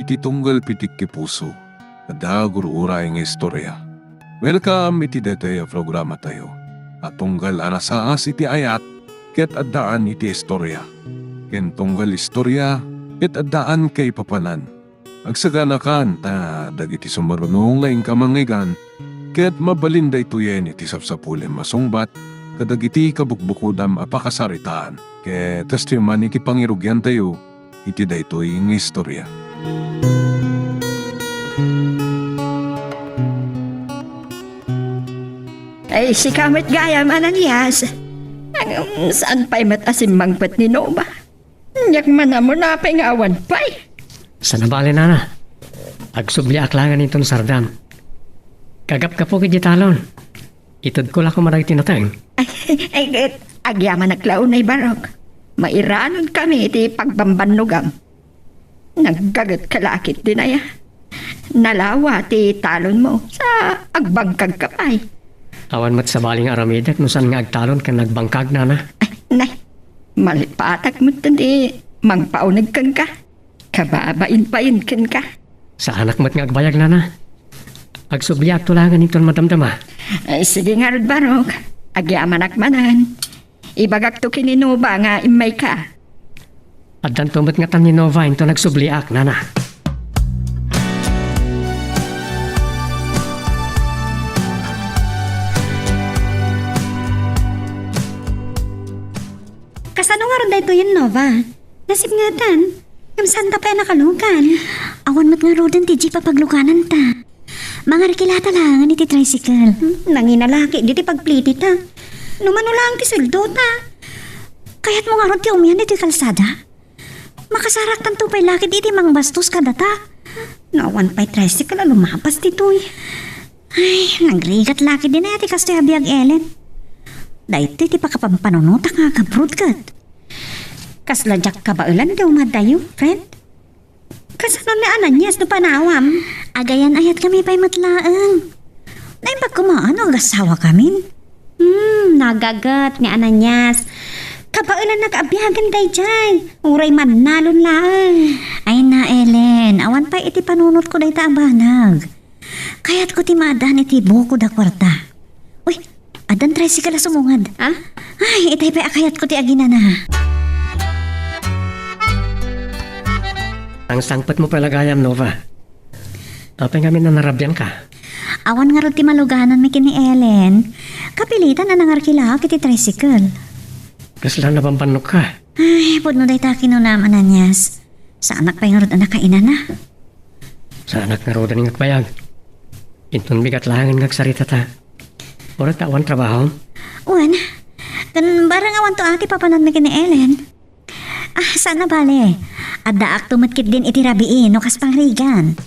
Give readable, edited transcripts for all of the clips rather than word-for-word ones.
iti tunggal pitik ki puso. Ada gurura nga istorya. Welcome iti detaya programa tayo. At tunggal anasaas iti ayat, ket addaan iti istorya. Ken tunggal istorya, ket addaan kay papanan. Agsaganakan ta dagiti sumarunong laing kamangigan, ket mabalinda ituyen iti sapsapulen masungbat, kadagiti kabukbukudam apakasaritaan. Ket testiman iti pangirugyan tayo, iti daytoy nga istorya. Ay, si Kamit Gayam, Ananias. Saan pa'y matasim mangpat ni Noma? Nyak man mo na pa'y ngawan pa'y. Sa nabali na. Agsubli aklangan itong sardam. Kagap ka po kiti talon. Itod ko lang kumarag tinatang. Ay, agyaman na klaon ay barok. Mairanon kami iti pagbambanugam. Naggagat kalakit din ay. Nalawa ti talon mo sa agbangkag kapay. Awan mat sa baling aramidak no saan nga agtalon ka nagbangkag na. Ay, nay, malipatak mo tandi, mangpaunag kan ka. Kababain pa yun kan ka. Sa anak mat nga agbayag na. Agsubliak tulangan itong madamdama. Ay, sige nga rod barok. Agyaman akmanan. Ibagak to kininuba nga imay ka. At dan tumat nga tan ni Nova ito nagsubliak na. Kasano nga ron dahito yun, Nova? Nasib nga tan. Yung santa pa nakalukan. Awan mat nga rodan ti jeep papaglukanan ta. Mga rekilata lang iti tricycle. Nanginalaki, di ti pagpliti ta. Numano lang ti sildo ta. Kaya't mo nga ron ti umiyan iti kalsada. Makasarak tanto pa'y laki di ti mang bastos ka data. Nawan pa'y tricycle na lumapas titoy. Ay, nagrigat laki din na iti kastoy abiyag Ellen. Dahito iti pakapampanunota nga kabrudgat. Kasladyak ka ba ulan daw madayo, friend? Kasano ni Ananias no panawam? Agayan ayat kami pa'y matlaang. Naimbag kumaan o agasawa kami? Nagagat ni Ananias. Kabaulan nag-abiyagan day dyan. Uray manalon lang. Ay na, Ellen. Awan pa iti panunot ko day taabanag. Kaya't ko ti maadahan iti buko da kwarta. Uy, adan tricycle sumungad. Ha? Ay, itay pa akayat ko ti agina na. Ang sangpat mo pala gayam, Nova. Tapay kami na narabyan ka. Awan nga rin ti maluganan mi kini Ellen. Kapilitan na nangarkila kiti tricycle. Kasla na pampanok ka. Ay, pudno day takin no naman Ananias. Sa anak pa yung rod anak kaina na. Sa anak nga rodan ng agbayag. Intong bigat langan ngagsarita ta. Orat awan trabaho. Uwan, kan barang awan to ati papanan mi kini Ellen. Sana bale. Adda ak tumatkit din iti rabiin no kas pangrigan.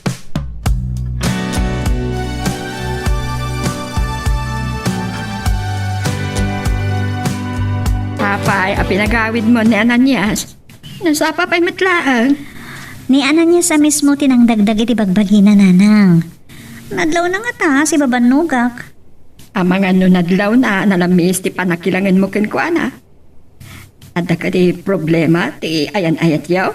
Papay, pinagawid mo ni Ananias. Nasapa pa'y matlaang. Ni Ananias sa mismo tinangdagdag iti bagbagina nanang. Nadlaw na nga ta si babanugak. Amang ano nadlaw na nalamis ti panakilangan mo ken ko ana. Adda ka di problema ti ayan-ayat yaw.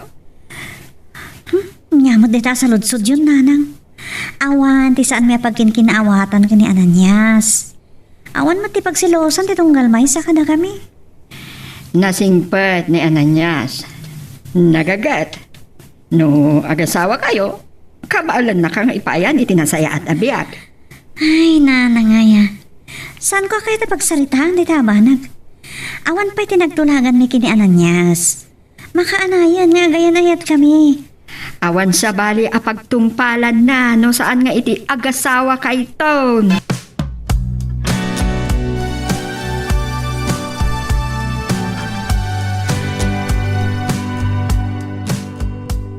Nyamot dita sa ludsod yun nanang. Awan ti saan may pagkinkinaawatan ka ni Ananias. Awan mo ti pagsilosan ti tunggal may sa kada kami. Nasingpet ni Ananias. Nagagat. No agasawa kayo, kabaalan na kang ipayan itinasaya at abiyag. Ay nanangaya. Saan ko kayo pagsaritahan di tabanag? Awan pa'y tinagtulagan mi kini Ananias. Makaanayan nga gayan ayat kami. Awan sa bali apagtumpalan na no saan nga iti agasawa kay ton.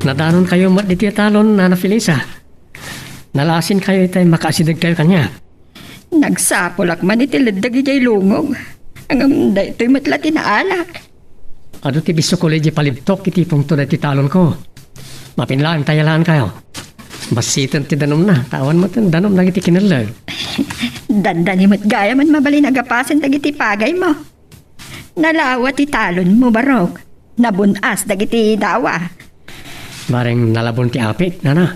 Nadanon kayo mat diti talon na Felisa. Nalasin kayo itay makasidag kayo kanya. Nagsapolak man iti ledag ijay lungog. Ang daytoy matlati na alak. Ado ti biso kolegi palibtok iti pungto na ti talon ko. Mapinlaan tayalaan kayo. Basitan ti danom na. Tawan mo tin danom lagi ti kinalag. Dandani mo't gaya man mabali nagapasan dagiti pagay mo. Nalawa ti talon mo barok. Nabunas dagiti dawa. Bareng nalabon ti apit, nana.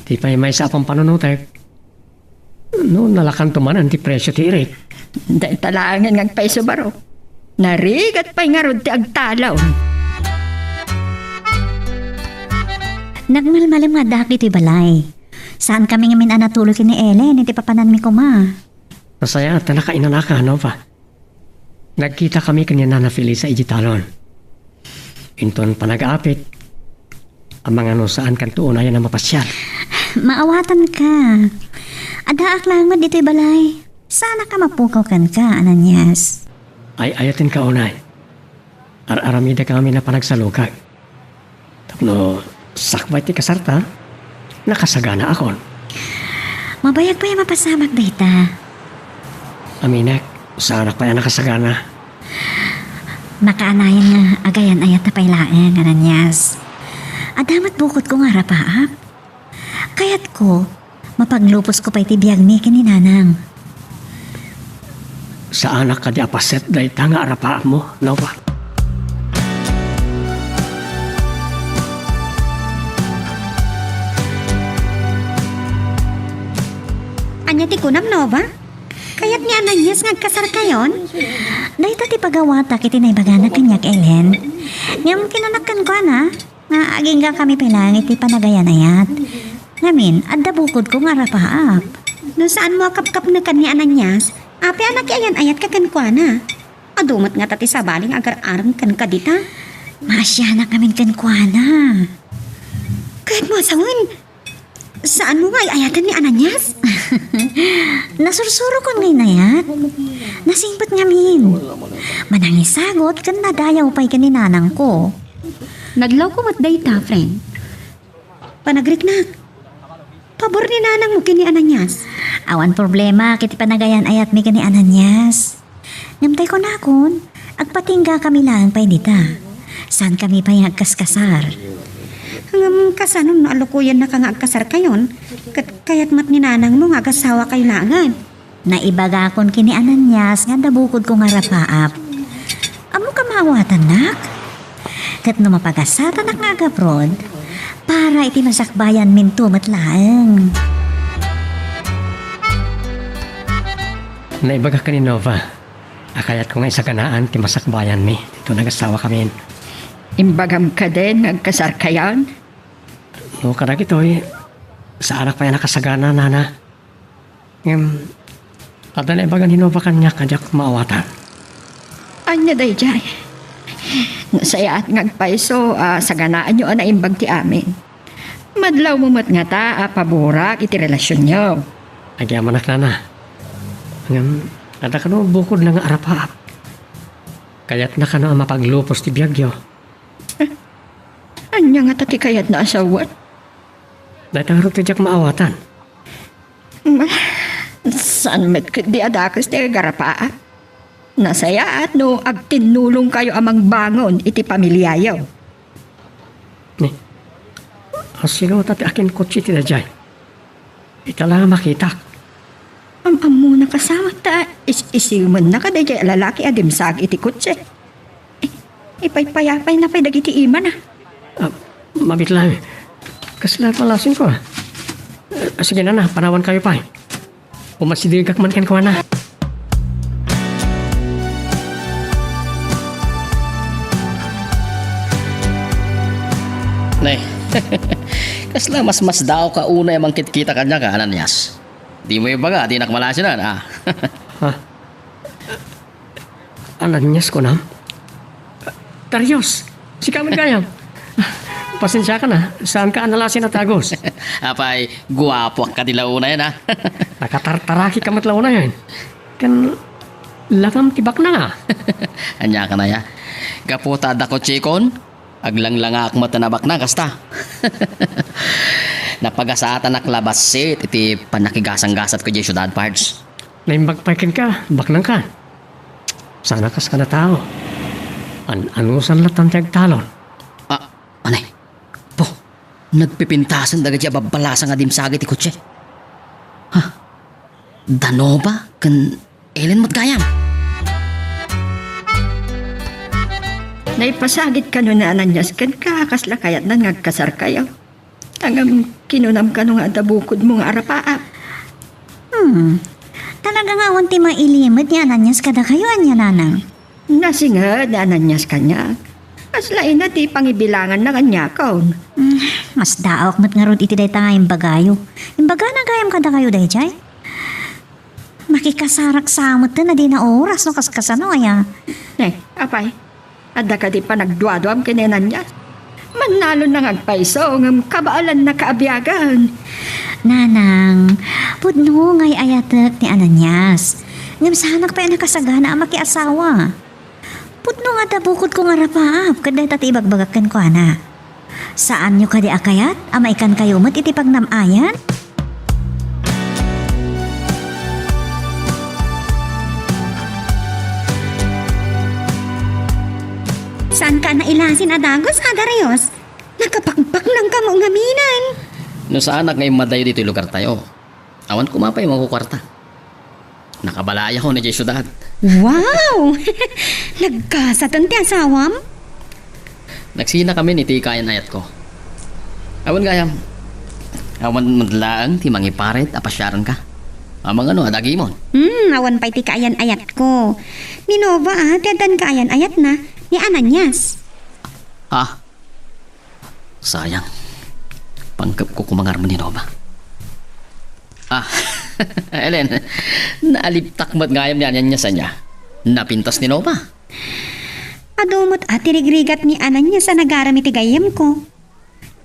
Ti pa'y may sa pang panunutek. No, nalakan tumanan ti presyo ti irik. Dahil talangan ng paiso baro. Narigat pa'y nga ron ti agtalaw. Nagmalmalim nga daki ti balay. Saan kami nga minanatulog ni Ellen, iti papanan mi kuma. Masaya at nakainanaka, no pa? Nagkita kami kanya na Fili sa ijitalon. Inton pa nag-aapit. Ang mga no saan kan tuunayan na mapasyal. Maawatan ka. Adaak lang mo dito'y balay. Sana ka mapukaw kan ka, Ananias. Ay ayatin ka unay. Ar-aramida kami na panagsalukag. Tapno, sakbay ti kasarta, nakasagana akon. Mabayag pa yung mapasamak dita. Aminek, saan pa yan nakasagana? Makaanayan nga agayan ayat na pailaeng, Ananias. Adamat bukod ko nga rapaap. Kayat ko, mapaglupos ko pa itibiyag ni kininanang. Sa anak ka di apaset dahi tanga arapaan mo, no pa? Anya ti kunam nova? Kayat ni Ananias ngagkasar kayon? Dahil ti pagawata kiti na ibagana kanyak Ellen. Ngam kinanakan ko na, nga aging ka kami pilang iti panagayan ayat. Ngamin, adda bukod ko nga rapaap. No saan mo kapkap na kan ni Ananias? Api anak ayan ayat ka kan kwa na. Adumat nga tati sa baling agar-arang kan kadita. Maasya na kami kan kwa na. Kahit mo asawin, saan mo nga ayatan ni Ananias? Nasursuro ko ngayon ayat. Nasingpat ngamin. Manangisagot kan nadayaw pa'y kaninanang ko. Naglaw ko mat dayta, friend. Panagrik-nak. Pabor ni nanang mo kini Ananias. Awan problema, kiti panagayan ayat mi kini Ananias. Ngamtay ko na akon, agpatingga kami lang pa'y dita. Saan kami pa'y agkaskasar? Hanggang kasanon na alukuyan na kang agkasar kayon, kayat mat ni nanang mo nga agasawa kailangan. Naibaga akon kini Ananias nga dabukod ko nga rapaap. Amo ka maawatan nak? Kat no mapagasata na nga agaprod, para iti masakbayan minto matlaeng. Naibaga ka ni Nova. Akayat ko nga isaganaan ti masakbayan mi. Ito nagasawa kami. Imbagam ka din, nagkasar kayan. No, karag ito'y sa anak pa yan nakasagana, nana. At naibaga ni Nova kanya kadyak maawatan. Anya day jay. Nasaya at ngagpaiso, saganaan nyo na imbag ti amin. Madlaw mo mat nga ta, paborak iti relasyon nyo. Agyaman na na. Ada ka no bukod na nga arapaap. Kaya't na ka no ang mapaglupos ti biyagyo. Anya nga tati kayat na asawat. Dahil ang rutidyak maawatan. Saan met di adakas ti garapaat? Nasaya at no agtinulong kayo amang bangon iti pamilyayaw. Ni, asino tati akin kutsi ti dajay. Itala makitak. Amo na kasama ta. Isiman na ka dajay lalaki adimsag iti kutse. Ipaypayapay na pay dagiti ima na. Mabit lang. Kasla palasin ko. Sige na, panawan kayo pa. Umasidigak man ken ko na. Nay, kasla mas daw ka una yung kita kanya ka, Ananias. Di mo yung baga, di nakmalasinan, ah. Ha? Ananias ko na? Darius, si kaman kayam. Pasensya ka na, saan ka analasin na tagos? Apay, guwapo ka dila una yan, ah. Nakatartaraki ka matlaw na yun. Kan, langam tibak na nga. Anya ka na ya. Kaputa da ko chikon, aglanglanga ak matanabak na, kasta. Napagasatan na klabasit, iti panakigasang-gasat ko di syudad parts. Naimbagpakin ka, baknang ka. Sana kas ka na tao. Anusan latang talon. Ah, anay. Po, nagpipintasan daga di babalasan nga dimsagit ti kutse. Ha? Dano ba? Kan Ellen matgayam? Naipasagit ka nun na ananyas kan kakasla kayat na ngagkasar kayo. Ang kinunam ka nung adabukod mong arapaap. Talaga nga awan ti mailimot ni Ananyas kada kayo anya nanang. Nasingad na ananyas kanya. Kaslain na ti pangibilangan na kanya kaon. Mas daawak mat nga rod iti day tanga imbagayo. Imbaga na gayam kada kayo day jay. Makikasarak samot na di na oras no kaskasano kaya. Apay, adda ka di pa nagduado am kinenanyas. Manalo na ngagpaiso ng kabaalan na kaabiagan. Nanang, pudno ngay ayatek ni Ananyas. Ngam sanak pa yung nakasagana ang makiasawa. Pudno nga tabukod ko nga rapaap, kada tati ibagbagakan ko ana. Saan nyo kadi akayat? Amaikan kayo mat iti pagnamayan? Saan ka nailasin adagos, Darius? Nakapakpak lang ka mo ngaminan. No sa anak ngayon madayo dito yung lugar tayo. Awan kumapay mga kukwarta. Nakabalaya ko na dyan syudad. Wow! Nagkasatan ti asawam? Nagsina kami ni Tikayan ayat ko. Awan gayam. Awan madlaang ti mangiparet apasyaran ka. Amang ano, adagimon. Awan pa'y ti kaayan ayat ko. Ni Nova tedan kaayan ayat na ni Ananyas. Sayang. Pangkap ko kumangar mo ni Nova. Ellen, naaliptak mo't ngayam niya niya sa niya. Napintas ni Nova. Adumot tirigrigat ni Ananyas sa nagarami ti gayam ko.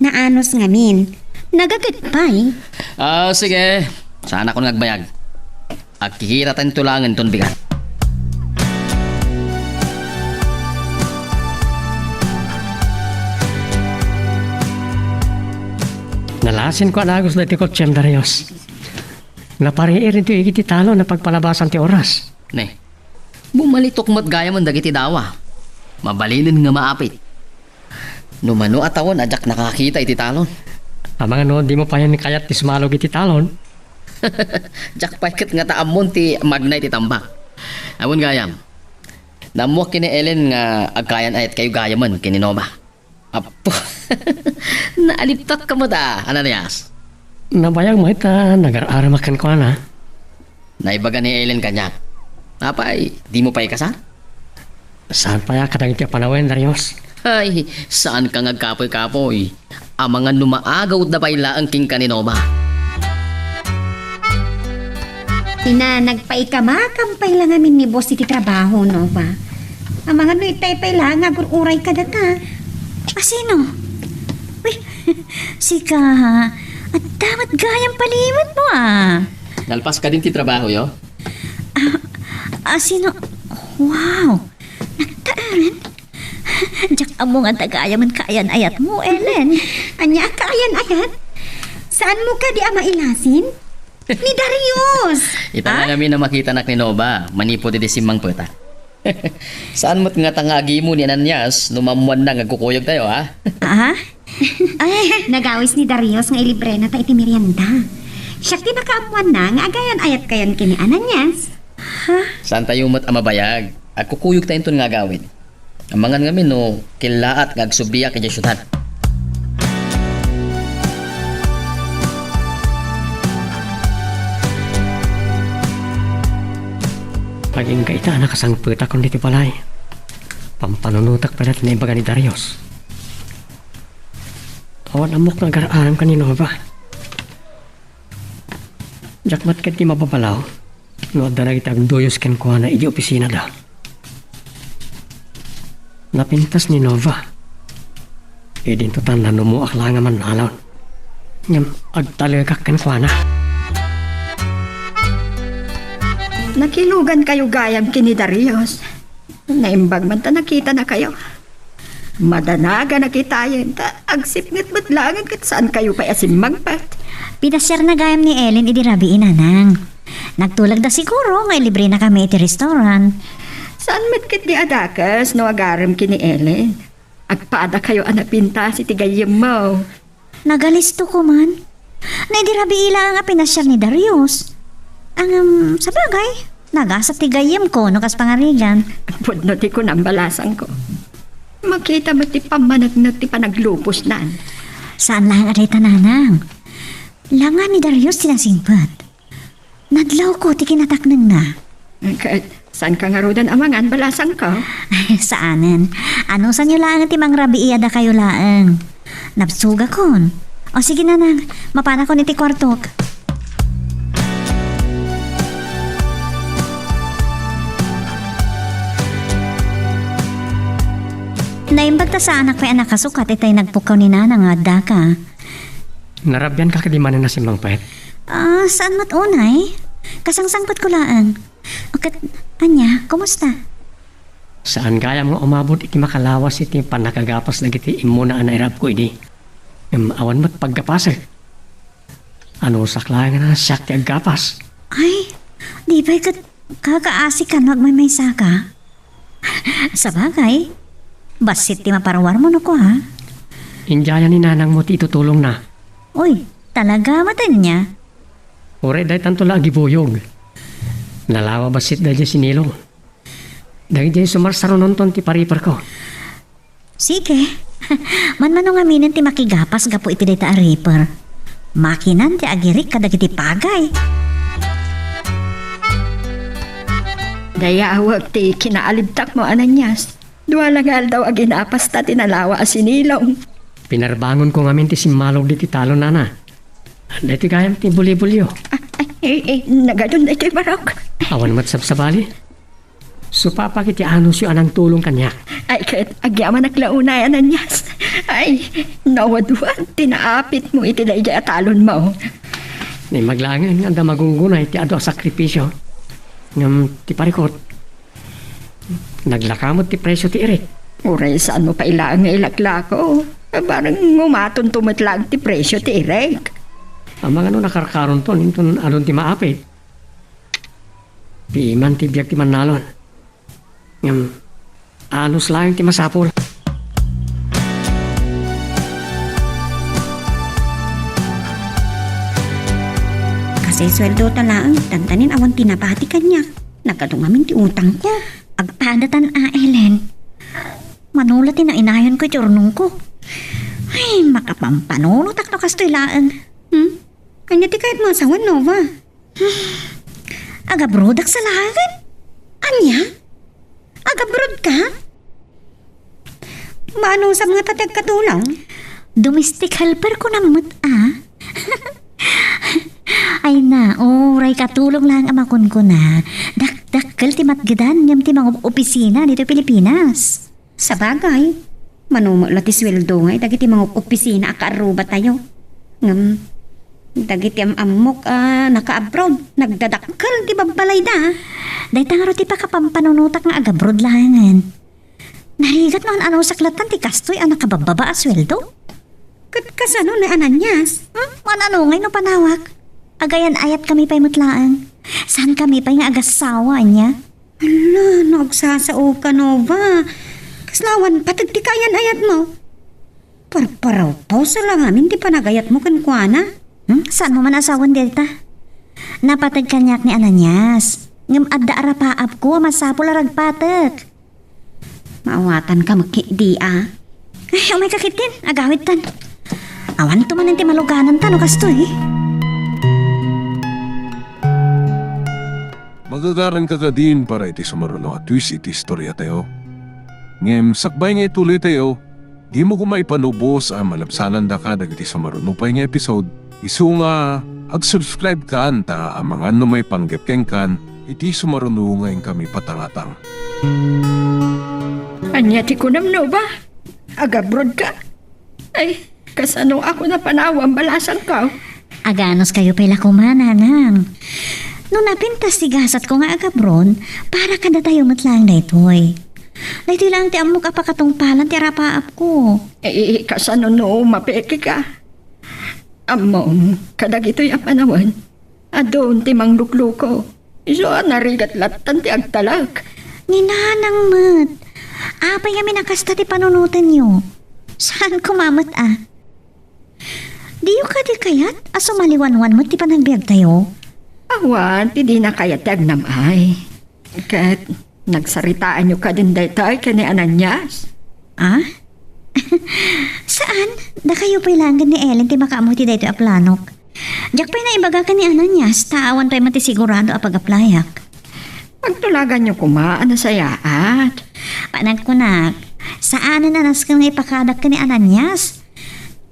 Naanos ngamin. Nagagat pa'y. Sige. Sana ko nagbayag. Agkihiratan tulangan ton bigat. Nalasin ko anagos na ti Kotsem Darius. Napariirin ti ikiti talo na pagpalabasan ti oras. Ne, bumalitok mo't gaya mong dagiti dawa. Mabalinin nga maapit. Numano atawon ajak nakakita iti talon. Amang ano, di mo pa yan kayat ti sumalog iti talon. Jak paikit nga taamon ti magnay ti tambak. Awon gayam. Namuak kini Ellen nga agkayan ayat kayo gayaman kini Nova. Apo. Naaliptak ka mo da, Ananias. Nabayag mo ita, nagar-aramakan ko na. Naibaga ni Ellen kanya. Napay, di mo pa ikasal? Saan pa ya kadang iti panawen, Darius? Ay, saan ka ngagkapoy-kapoy? Ang mga numaagaw na payla ang king kaninoma. Nagpaikama-kampay lang amin ni boss iti trabaho, Nova. Ang mga nuitay-pay lang agururay ka data. Sino? Uy, sika ha. At damat gayang palimot mo Nalpas ka din ti trabaho yo? Sino? Wow! Nagtaaran? Diyak amo nga tagayaman kaayan ayat mo, Ellen. Anya kaayan ayat? Saan mo ka di mailasin? Ni Darius! Ita nga kami na makita na ni Nova. Manipo di simang puta. Saan mo't nga tangagi mo ni Ananias numamuan na ngagkukuyog tayo, ha? Ay, nagawis ni Darius nga ilibre na ta iti merienda. Siya ti nakaamuan na nga agayan ayat kayan kini Ananias. Saan tayo mo't amabayag? Agkukuyog tayo ito nga gawin. Amangan nga no, kilaat ngagsubiya kaya syudad. Paging kaita nakasangputa kung dito palay. Pampanunutak pala na ibaga ni Darius. Awan amok na gar-aram ka ni Nova. Jakmat ka di mapapalaw. Nood na nagitag doyos ken kuha na iji opisina da. Napintas ni Nova. Idin to tanda numuak lang nga man nalon. Ngam agtalegak ken kuha na. Nakilugan kayo gayam kini Darius. Naimbag man ta nakita na kayo. Madanaga nakitayan ta. Agsipnit batlangan kat saan kayo pa asim magpat. Pinasyar na gayam ni Ellen idi rabiin anang. Nagtulag da siguro nga libre na kami iti restaurant. Saan matkit di adakas no agaram kini Ellen? Agpaada kayo anapinta si tigayim mo. Nagalisto ko man. Na idi rabiila nga pinasyar ni Darius. Ang sa bagay, nagasa tigayim ko no kas pangarigan. Pudno ti ko nambalasan ko. Makita mo ti pamanag na ti panaglupos nan. Saan lang aray tananang? Langan ni Darius sinasingpat. Nadlaw ko ti kinataknang na. Kahit saan ka nga rodan amangan, balasan ka? Saanan? Ano sa nyo lang ti mang rabi iyada kayo laang? Napsuga kon. O sige na nang, mapana ko ni ti kwartok. Naimbag ta sa anak may anak kasukat itay nagpukaw ni nanang adda ka. Narabyan ka kadimanan na si Mang Pet. Saan mat unay? Kasangsangpat ko laang. Okay, anya, kumusta? Saan kaya mo umabot iti makalawas iti panakagapas na iti imo na anairap ko idi. Awan mo't pagkapas. Ano sakla nga na siyak ti aggapas. Ay, di ba'y kakaasi ka magmay saka? Sa bagay, basit ti maparawar mo no ko ha? Indyayan ni nanang mo ti tutulong na. Uy, talaga matan niya? Ore dahi tanto lang gibuyog. Nalawa basit dahi sinilong. Dahi dahi sumarsaronon ton ti paripar ko. Sige, manmanong aminin ti makigapas gapo iti data a reaper. Makinan ti agirik kadag iti pagay. Dayawag ti kinaalibtak mo ananyas. Duwalagal daw aginapas ta tinalawa asinilong. Pinarbangon ko ngamin ti simmalog di ti talo nana. Dahi ti gayam ti buli-bulyo. Nagadun na ito'y barok. Awan mat sabsabali. Supapakit ti anos yung anang tulong kanya. Ay, kahit agyaman naklaunay ananyas. Ay, nawaduan, tinaapit mo iti dahi atalon mo. Ni maglangan nga da magungunay ti ado sakripisyo. Ngam ti parikot. Naglakamot ti presyo ti irik. Uray, saan mo pa ilaan nga ilaklako? Parang ngumaton tumatlag ti presyo ti irek. Ang mga nakarkaron to, nintun alon ti maapit. Piman ti biyak ti manalon. Ngam, anos lang ti masapol. Kasi sweldo talaan, tantanin awan tinapati kanya. Nagkadungamin ti utang ko. Agpadatan Ellen. Manulat na inayan ko iturnong ko. Ay, makapampanuno takno kastoy laan. Kanya ti kahit mga sawan, Nova. Agabrodak sa lagan? Anya? Agabrod ka? Maano sa mga tatag katulang? Domestic helper ko namot, Ay na, oray katulong lang amakon ko na. Dakdakkel ti matgedan ngam ti mga opisina dito Pilipinas. Sa bagay, manumula ti sweldo ngay dagiti mga opisina akaaruba tayo. Ngam, dagiti amok naka-abroad, nagdadakkel ti babbalay da. Day tangaro ti pakapampanunutak nga agabroad langan. Narigat mo ano saklatan ti kastoy ang nakabababa a sweldo? Kasano na ananyas? Manano ngay no panawak? Agayan ayat kami pa'y mutlaan. Saan kami pa'y nga agasawa niya? Ala, nagsasao ka, Nova. Kaslawan, patagtikayan ayat mo. Parparaw po sa lang amin, di pa nagayat mo kankwana. Saan mo man asawan, Delta? Napatag kanyak ni Ananias. Ngam adda arapaap ko, masapol aragpatak. Maawatan ka magkidi, Ay, may kakitin, agawit tan. Awan to man ti maluganan tan, o kastoy. Magagaran ka ka din para iti sumaruno at twist iti istorya tayo. Ngem, sakbay nga ituloy tayo, di mo kumaipanubos ang malapsanan da ka dagiti sumaruno pa nga episode. Isu nga, ag-subscribe ka anta ang mga ano may panggepkeng kan, iti sumaruno ngayon kami patangatang. Anya ti kunam no ba? Agabrod ka? Ay, kasano ako na panawang balasan ka? Aganos kayo pala kumananang. Nung napintas tigasat ko nga agabron, para kada tayo matlang na ito'y. Na ito'y lang ti amok apakatong palan ti rapaap ko. Kasano no mapeke ka? Amom, kadag ito'y apanawan. Adon ti manglukluko. Iso narigat latan ti agtalag. Ninanang mat. Apay kami nakasta ti panunutan nyo. Saan kumamat Di ka di kayat? Aso maliwanwan mo ti panagbiag tayo? Awan, ti di na kaya ti agnamay. Kat nagsaritaan nyo ka din daytay kani Ananias. Ah? Saan? Da kayo pa'y langgan ni Ellen ti makaamu ti dayto a planok. Diyak pa'y naibaga ka ni Ananias, taawan pa'y mati sigurado a pag-aplayak. Pagtulagan niyo kumaan na sayaat. Panagkunak, saan na nanas ka nga ipakadak ka ni Ananias?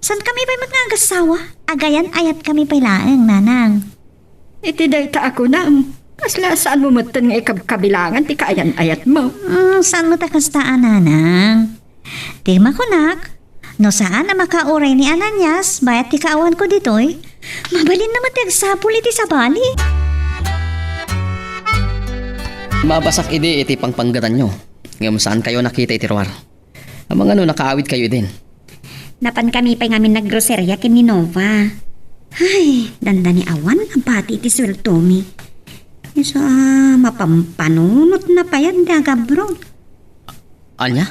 San kami pa'y magagasawa? Agayan ayat kami pa'y laeng, nanang. Iti dayta ako na. Kasla saan mo matan nga ikabkabilangan ti kaayan ayat mo. Saan mo takastaan, nanang? Di makunak. No saan na makauray ni Ananias, bayat ti kaawan ko ditoy. Mabalin naman ti agsapul iti sa bali. Mabasak iti pangpanggatan nyo. Ngam saan kayo nakita iti ruwar? Ang mga nakaawit kayo din. Napan kami pa'y ngamin naggroserya kin ni Nova. Ay, danda ni awan ang pati iti swelto mi. Isa mapampanunot na pa yan daga bro. Anya?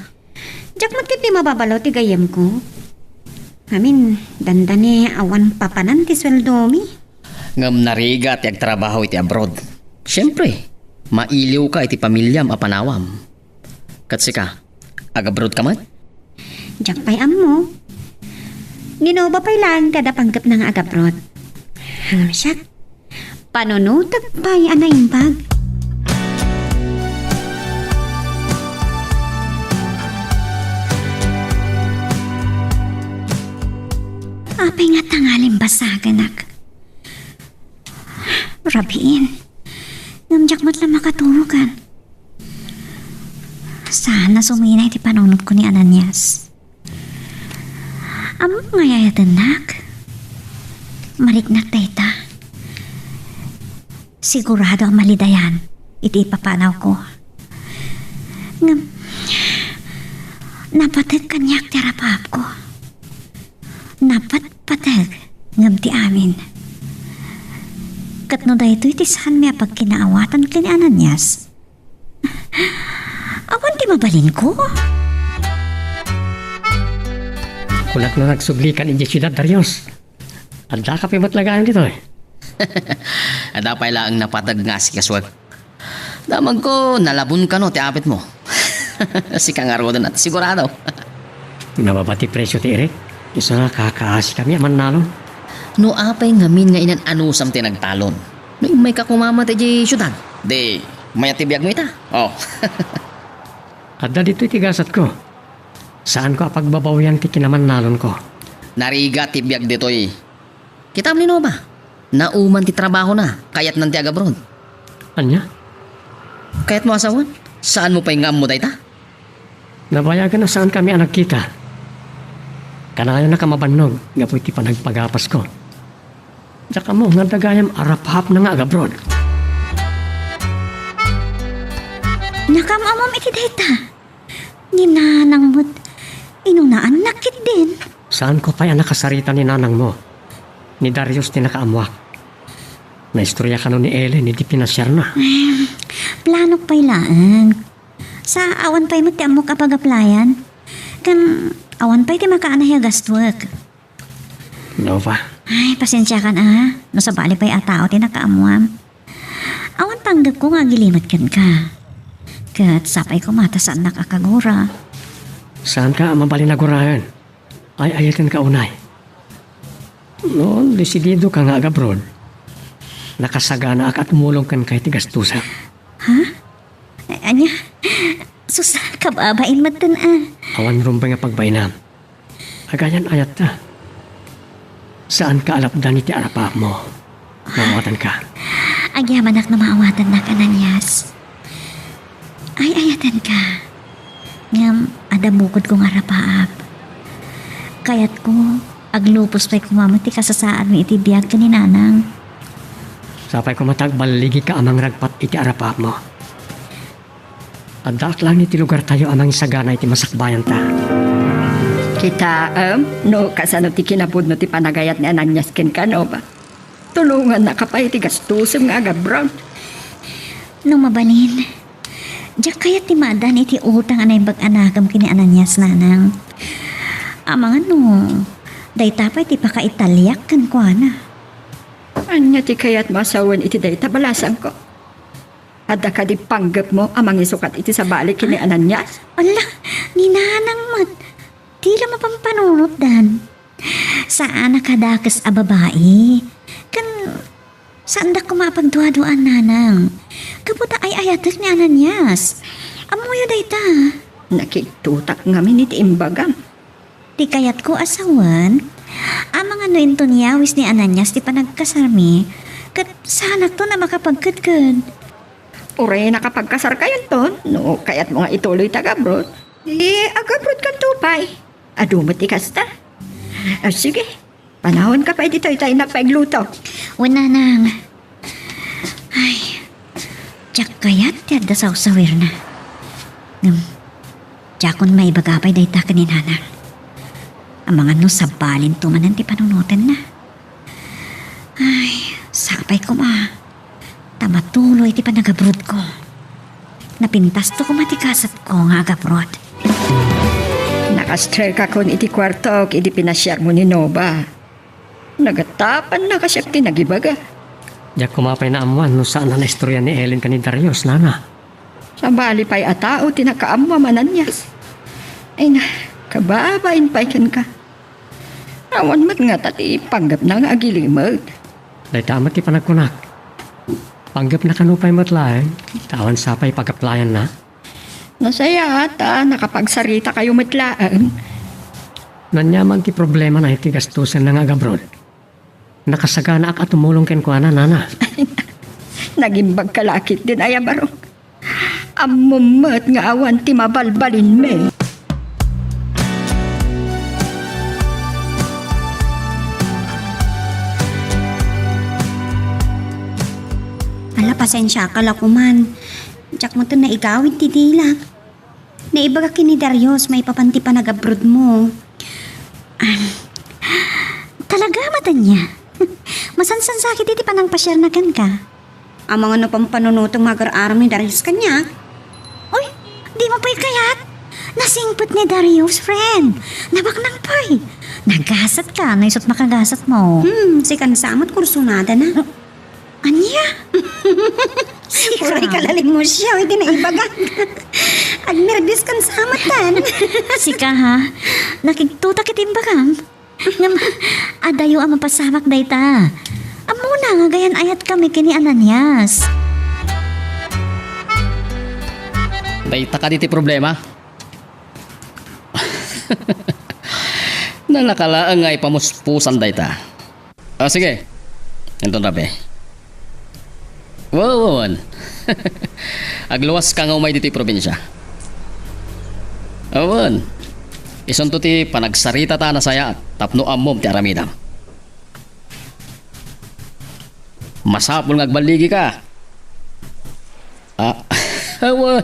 Diyak matit di mababalo ti gayem ko. Amin, danda ni awan papanan ti sweldo mi. Ngam nariga ti agtrabaho iti abroad. Siyempre, mailiw ka iti pamilyam a panawam. Katsika, ag-abroad ka man? Diyak pa'y amo. Ninoba pa'y lang kada panggap ng agabrod. Hangam siya. Panunutag pa'y anaimbag. Apay nga tangaling basaganak. Rabiin. Ngamjak mo't lang makaturugan. Sana sumina iti panunod ko ni Ananias. Amo ngayayatan nak. Mariknak tayta. Sigurado ang malidayan. Iti ipapanaw ko. Napatag kanyak terapap ko. Napatpatag ngam ti amin. Katno da ito iti saan may pagkinaawatan ka ni Ananias. Awan ti mabalin ko? Kulak na nagsublikan inje siyudad Darius. Adda ka pimatlagayan dito eh. Adapay lang napatag nga si kaswag. Damag ko, nalabun ka no, ti apit mo. Si kangarodan at sigurado. Nababati presyo ti Eric. Isa nga kakaasi kami aman nalo. No apay ngamin nga inan anusam ti nagtalon. No may kakumama ti di syudad. De, may atibiyag mo ita. Oh. Adda dito itigasat ko. Saan ko apagbabawian ti kinaman nalon ko? Nariga tibiyag ditoy. Kita mo ni ba? Nauman ti trabaho na, kayat nan ti agabron. Anya? Kayat mo asawan? Saan mo pa yung mo dayta? Nabayagan na saan kami ang nagkita. Kanayo na kamabannog, nga po iti panagpagapas ko. Tsaka mo, nga dagayam arap-hap na nga agabron. Nakamamam iti dayta. Ninanang mo't inunaan nakit din. Saan ko pa'y nakasarita ni nanang mo? Ni Darius ti nakaamuak. Naistorya ka no ni Ellen, hindi pinasyar na. Planok pa'y laan. Sa awan pa'y mo ti amok apag-aplayan. Kan awan pa'y ti makaanay gastwork. Nova, Ay, pasensya ka na. No sa bali pa'y atao ti nakaamuam. Awan panggap ko nga gilimat kan ka. Kat sapay ko matasan nakakagura. saan ka mabalinagurayan? Ay ayatin ka unay. Noon, desidido ka nga agabron. Nakasagana ak at mulong kan kay tigastusa. Anya, sus, kababain matan Awan rumbay nga pagbainam. Agayan ayat ta. Saan ka alapdan iti arapap mo? Mawatan ka. Agyamanak na maawatan na Ananias. Ay ayatan ka. Ngam, adamukod kong arapaap. Kayat ko, aglupos pa'y kumamati ka sa saan mo iti biyag ka ni nanang. Sapay ko matagbaligi ka amang ragpat iti arapap mo. Addaak lang iti lugar tayo amang isagana iti masakbayan ta. Kita, no, kasano ti kinapod no ti panagayat ni Ananias ken ka, no ba? Tulungan na kapay ti gastusem nga agabron. Nung mabalin, diyak kaya timadan iti utang anay bag-anagam kini Ananias nanang. Amang ano, day tapay ti pakaitalyak kan kwa na. Anya ti kayat masawan iti day tabalasan ko. Adda ka di panggap mo amang isukat iti sa balik kini Ananias. Ala, Ni nanang mat, tila mapampanunot dan. Saan nakadakas a babae? Kan, saan da kumapagduaduan nanang? Kaputa ay ayatak ni Ananias. Amuyo day ta. Nakitutak ngamin iti imbagam. Di kayat ko asawan, amang ano ito niyawis ni Ananias ti panagkasarmi, kat sana to na makapagkadkad. Uray nakapagkasar kayo to, no, kaya't mga ituloy tagabrod. Agabrod ka tupay. Adumot ikas ta. Sige, panahon ka pa dito tayo napagluto. Wala nang. Ay, tiyak kayat tiyak da sawir na. Tiyakon may bagapay day ta kaninanang. Ang mga no sabalin tumanan ti panunutan na. Ay, sapay ko ma. Tamatuloy ti panagabrod ko. Napintas to kumatikasat ko nga agabrod. Nakastrer ka kon iti kwarto, iti pinasyar mo ni Nova. Nagatapan na kasyap tinagibaga. Diyak kumapay na amuan no saan na istorya ni Ellen ka ni Darius, nana. Sa bali pa'y atao, tinakaamwa manan niya. Ay na, kababain pa'y kan ka. Awan mat nga tati, panggap na nga agilimag. Day tamat ti panagkunak. Panggap na kanupay matlayan, tawan sapay pagaplayan na. Nasaya ata, nakapagsarita kayo matlaan. Nanyaman ti problema na iti gastusan na nga gabrod. Nakasagana ak at tumulong ken kuana, nana. Nagimbag kalakit din ay barong. Amumat nga awan ti mabalbalin me. Ala, pasensya ka lakuman. Tsak mo to na igawin ti dilak. Naibaga kini Darius, may papanti pa nag-abroad mo. Talaga mata niya. Masansan sakit iti panang pasyar na kan ka. Ang mga napampanunutong magar-aram ni Darius kanya. Uy, di mo pa'y kayat? Nasingpot ni Darius, friend. Nabaknang pa'y. Nagasat ka, naisot makagasat mo. Si kansamot kursunada na. Anya? Uray kalaling mo siya, hindi na ibaga. Agnerbis kan samatan. Sika ha, nakigtuta kitimbagam. Ngam, adayo ang mapasamak dayta. Amuna nga gayan ayat kami kini Ananias. Dayta ka diti problema. Nalakalaan nga ipamuspusan dayta. Sige. Enton rabe. Wow. Agluwas ka nga umay dito probinsya. Awan. Ison to ti panagsarita ta na saya at tapno amom ti aramidam. Masapol nga agbaligi ka. Awan.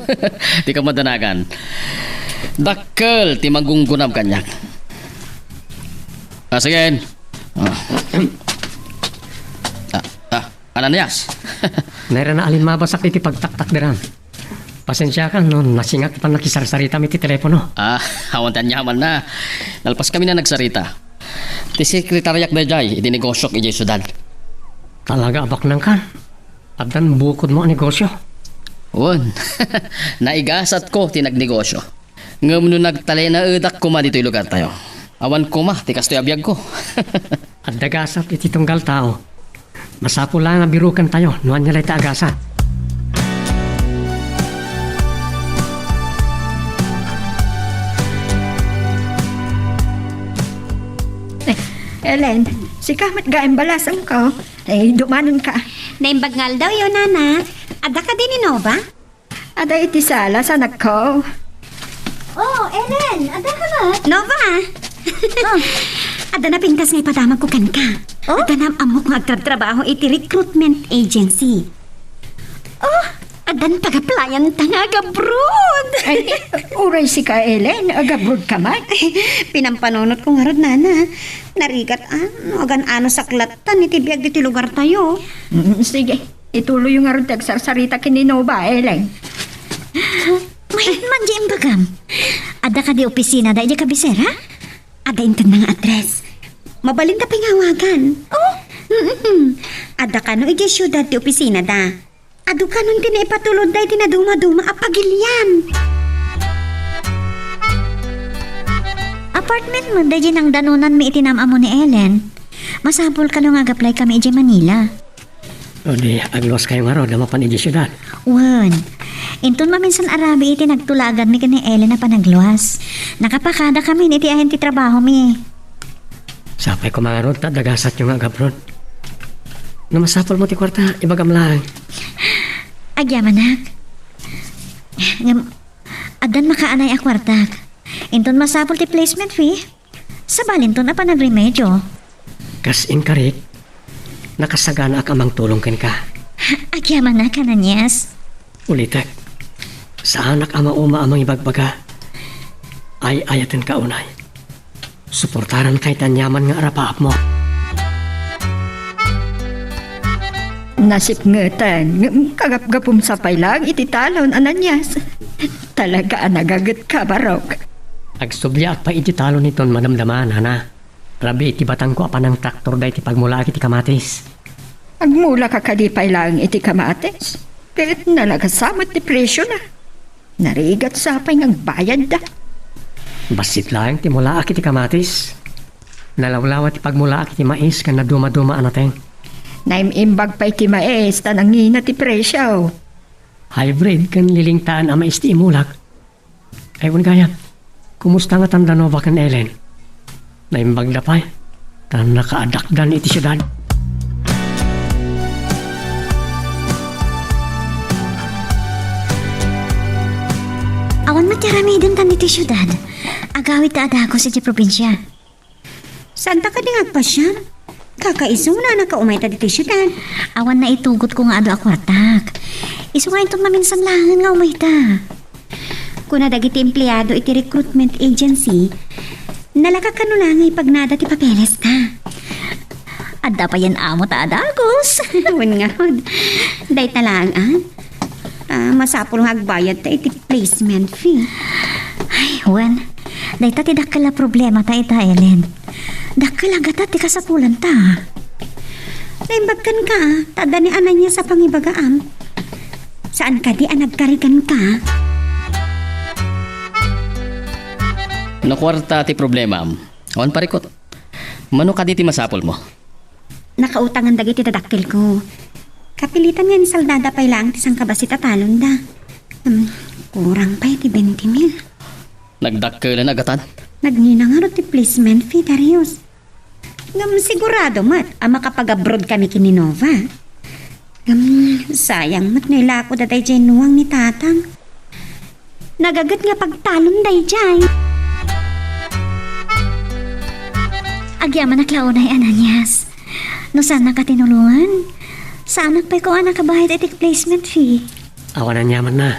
Di ka madanagan. Dakkel ti magunggunam kanyak. Sige. Ananias. Naira na alin mabasak iti pagtaktak diran. Pasensya ka no, nasingak pa nakisarsarita mi ti telepono. Awan tanyaman na. Nalpas kami na nagsarita. Ti sekretaryak na jay, iti negosyok ijay sudan. Talaga abak nang kan. Abdan bukod mo ang negosyo. Wan. Naigasat ko ti nagnegosyo. Ngam no nagtalay na edak kuma dito lugar tayo. Awan kuma, ti kastoy abiyag ko. At dagasat iti tunggal tao. Masapo lang nga birukan tayo, nuan niya lay tagasat. Ellen, si kamat gaim balasang ko. Dumanon ka. Naimbagngal daw yun, nana. Ada ka din ni Nova? Ada iti sala sa nagko. Oh, Ellen, ada ka ba? Nova! Ada na pingkas nga ipadamag ko kan ka. Ada na amok nga agtrabaho iti recruitment agency. Oh, adan pag-applyan tanag-abroad. Ay, uray si ka, Ellen. Agabrod ka man. Pinampanunot ko nga rod, nana. Narigat agan ano saklatan iti biyag diti lugar tayo. Sige, ituloy yung arod tagsarsarita kininova, Ellen. May man di imbagam. Ada ka di opisina da iti kabisera? Ada intan ng address. Mabalin ta pingawagan. Oh, ada ka no iti syudad ti opisina da. Adu ka nun tinipatulod da iti naduma-duma apagilyan. apartment mo, dahil ang danunan mi itinama mo ni Ellen. Masapol ka lang ag-apply kami iti Manila. O di, aglos kayo nga ro, damapan iti syudad. Wan, inton maminsan arabi iti nagtulagan mi kani Ellen na panagluwas. Nakapakada kami iti ahen ti trabaho mi. Sapay ko mga ro, dagasat yung agabron. Namasapol mo ti kwarta, ibagam lang. Agyamanak. Ngam, adan makaanay akwartak. Inton masapol ti placement fee. Sabalinton na pa nagremedyo. Kas inkarik, nakasagana ak amang tulong ken ka. Agyamanak ka na niyas. Ulitek, sa anak ama uma amang ibagbaga, ay ayatin ka unay. Suportaran kay tanyaman nga arapaap mo. Nasip ngatan, kagap-gapum sa pailang ititalon, Ananias. Talaga nagagat ka, Barok. Agsubya at pa iti talo niton manamdaman, hana. Rabi iti batang ko apa ng traktor da iti pagmula iti kamatis. Agmula ka kadipay lang iti kamates. Kahit nalagasamot ti presyo na. Narigat sa pay ng bayad da. Basit lang ti mula iti kamatis. Nalawlawa ti pagmula iti mais kan na duma-duma anateng. Naimimbag pa iti maes, tanangina ti presyo. Hybrid kan lilingtaan ang mais ti imulak. Aywan gaya, kumusta nga Tandanova kan Ellen? Naimbag na pa, tan nakaadakdan iti syudad. Awan matiramidan tan iti syudad. Agawit ta adagos iti probinsya. Santa ka ding agpasya? Kakaisuna na kaumay ta diti syudad. Awan na itugot ko nga ado akwartak. Isu nga itong maminsan langan nga umay ta. Kuna dagiti empleyado iti recruitment agency, nalakakanulangay pag nada ti papeles ta. Adda pa yan amo ta adagos. Tuwan nga hod. Day talangan. Masapul nga agbayad ta iti placement fee. Ay, Juan. Day ta ti dakkel na problema ta ita, Ellen. Dakkel agata ti kasapulan ta. Naimbagkan ka, tada ni anan niya sa pangibagaam. Saan ka di anagkarigan ka? Nakwarta ti problema. Awan parikot. Mano ka diti masapol mo? Nakautangan dagiti tadakkel ko. Kapilitan nga ni saldada pay lang ti sang kabasi tatalon da. Kurang pa iti 20,000. Nagdakkelan agatan? Nagninangaro ti placement fee, Darius. Ngam sigurado mat, makapag-abroad kami kini Nova. Ngam sayang mat nailako da day jay nuwang ni tatang. Nagagat nga pagtalon day jay. Agyaman na klaunay, Ananias. No saan nakatinulungan? Saan nagpay ko ang nakabahid iti placement fee? Awanan yaman na.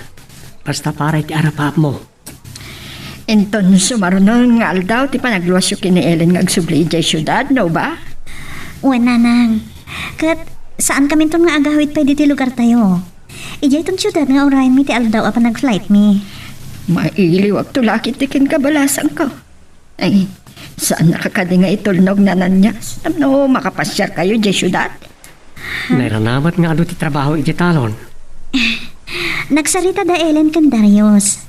Basta para iti arapaap mo. Inton sumarunong nga aldaw ti panagluwasyo kini Ellen nga agsubli ijay syudad, no ba? Wala nang. Kat saan kami itong nga agawit pa diti lugar tayo? Ijay itong syudad nga urayan mi ti aldaw apa nag-flight mi. Mailiw ag tulakit ti kin kabalasan ko. Ay, saan nakakadi nga itulnog na nanyas? No, makapasyar kayo ijay syudad? Nairanamat nga ado ti trabaho iti talon. Nagsarita da Ellen kan Darius.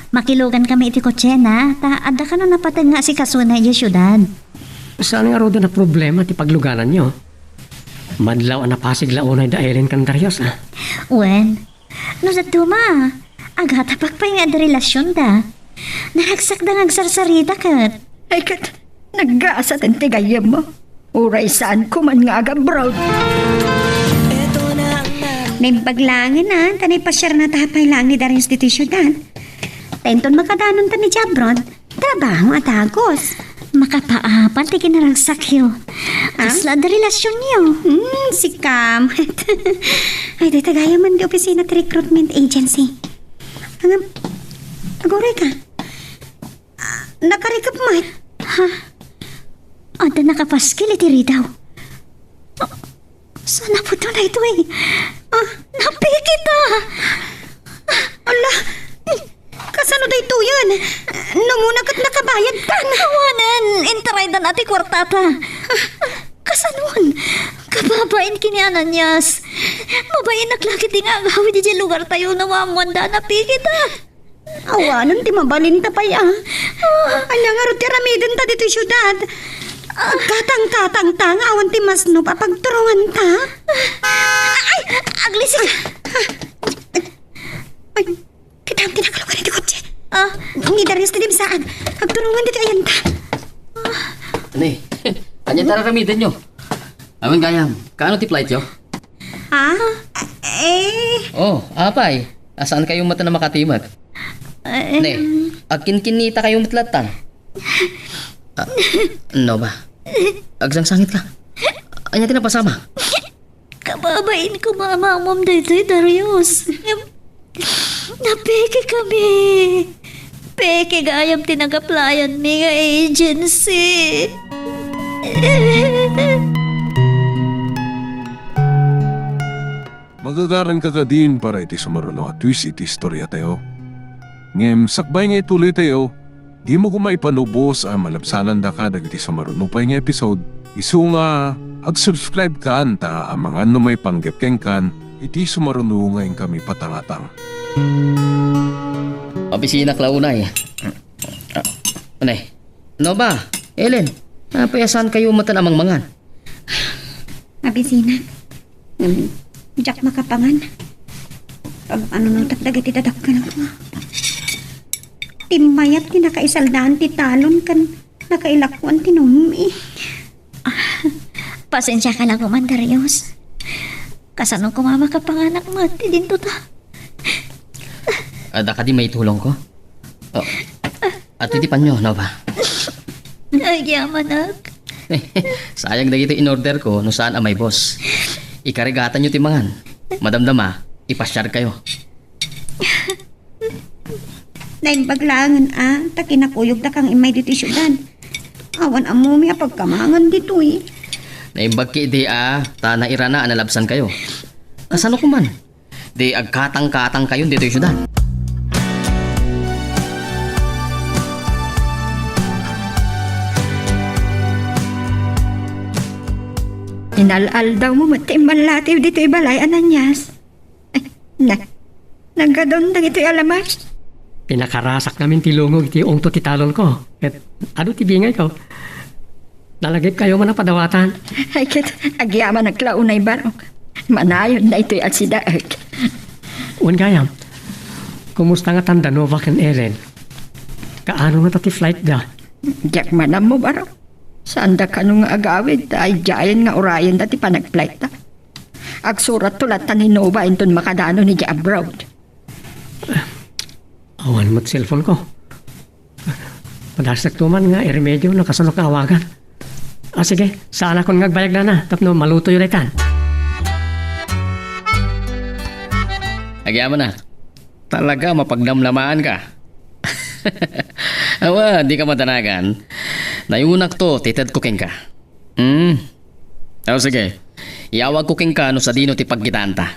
Makilugan kami iti kotse na, ta adda ka na napatag nga si kasuna iti syudad. Saan nga rodo na problema ti pagluganan nyo? Madlaw ang napasig launay da Ellen kan Darius, ah. Wen, no sa tuma, agatapak pa nga da relasyon da. Naragsak da ngagsarsarita kat. Ay kat, nag-gaasat ang tigayam mo. Uray saan ko man nga agabroad. Naimbaglangan na, tanay pasyar na tapay lang ni Darius diti syudad. Tenton makadanon ta ni Jabrod, trabaho at agos. Makapaapan ti kinaragsak yo. Kasla da relasyon niyo. Si Cam. Ay, di tagaya man di opisina ti recruitment agency. Hanggang, agoray ka. Nakarikap mo eh. Ada nakapaskil iti ridaw. Saan na po ito na ito eh? Napikita! Ala, kasano da ito yan? Namunagat nakabayad ka na. Kawanan, intaray na natin kwartata. Kasanuan, kababain kini Ananias. Mabayin naglakit di nga agawin di lugar tayo na mamwanda napikita. Awanan ti mabalinta pa ya. Anya nga ro ti ramiden ta dito syudad. Katang-katang ta nga awan ti masno papagturungan ta. Ay, aglisig. Ay, kitam tinakalukan iti kotse. Ni Darius ti dimsaan. Agturungan dito ayan ta. Ani, anya tara ramidan nyo. Awan gayam, kaano ti flight yo? Oh, apay. Asaan kayo mata na makatimag? Ne, agkin-kinita kayo matlatan. No ba? Agsangsangit ka. Anya tinapasama? Kababain ko mama mom dito, Darius. Napeke kami. Peke gayam tinagaplayan mi nga agency. Magagaran ka ka din para iti sumaruno at twist iti istorya tayo. Ngem, sakbay nga ituloy tayo, di mo kumaipanubos ang malabsanan da ka dagiti sumaruno pa nga episode. Isu nga, ag-subscribe ka anta ang mga may panggepkeng kan, iti sumaruno ngayon kami patangatang. Opisina klaunay. Anay, no ba? Ellen, napayasan kayo mata namang mangan. Abisina. Jack makapangan. Pag ano nung takdagiti dadakkan ako. Timayat ti nakaisaldahan ti talon kan nakailakuan ti numi. Pasensya ka lang kuman, Darius. Kasano ko mama kapanganak mo, ti dinto ta. Ada ka di may tulong ko? Oh. At titipan nyo, no ba? Ay, yamanak. Sayang na ito in-order ko no saan ang may boss. Ikarigatan nyo timangan. Madamdama, ipasyar kayo. Dahil baglangan takinakuyog ta kang imay dito syudad. Awan amumi pagkamangan dito eh. Naimbag ki di ta nairana analabsan kayo. Kasano ko man? Di agkatang-katang kayo dito yung syudad. Inalal daw mo mati malatiw dito ibalay ananyas. Ay, naggadon dang ito'y alamas. Pinakarasak namin tilungog iti ungto ti talon ko. At ano ti bingay ko? Nalagip kayo man ang padawatan. Ay, kit, agyaman naglaunay barok. Manayon na ito'y at si Daag. Un gayam, kumusta nga tanda Nova kan Ellen? Kaano nga ti flight da? Diyak manam mo barok. Saan da ka nung agawid, ay jayan nga orayan dati pa nag-flight ta. Agsurat tulat ta ni Nova inton makadano ni Di abroad. Awan mo't cellphone ko. Padasak tuman nga, iremedyo, nakasunok na awagan. Sige, saan akong ngagbayag na tapno maluto yung rekan. Agyaman na. Talaga mapagdamlamaan ka. Awa, di ka matanagan. Nayunak to, titad kuking ka. Sige. Iawag kuking ka no sa dino ti pagkitanta.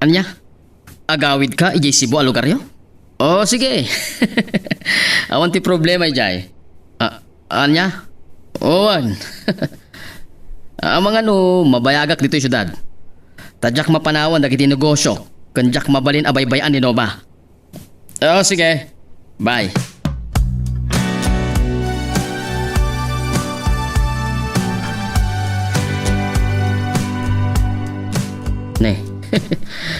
Anya? Agawid ka, ijay Cebu a lugar yo? Sige. Awan ti problema ijay. Anya? Owan. Ang mga mabayagak dito yung syudad. Tadyak mapanawan dagiti negosyo. Kanjak mabalin abaybayan ni Nova. Sige. Bye. Ne,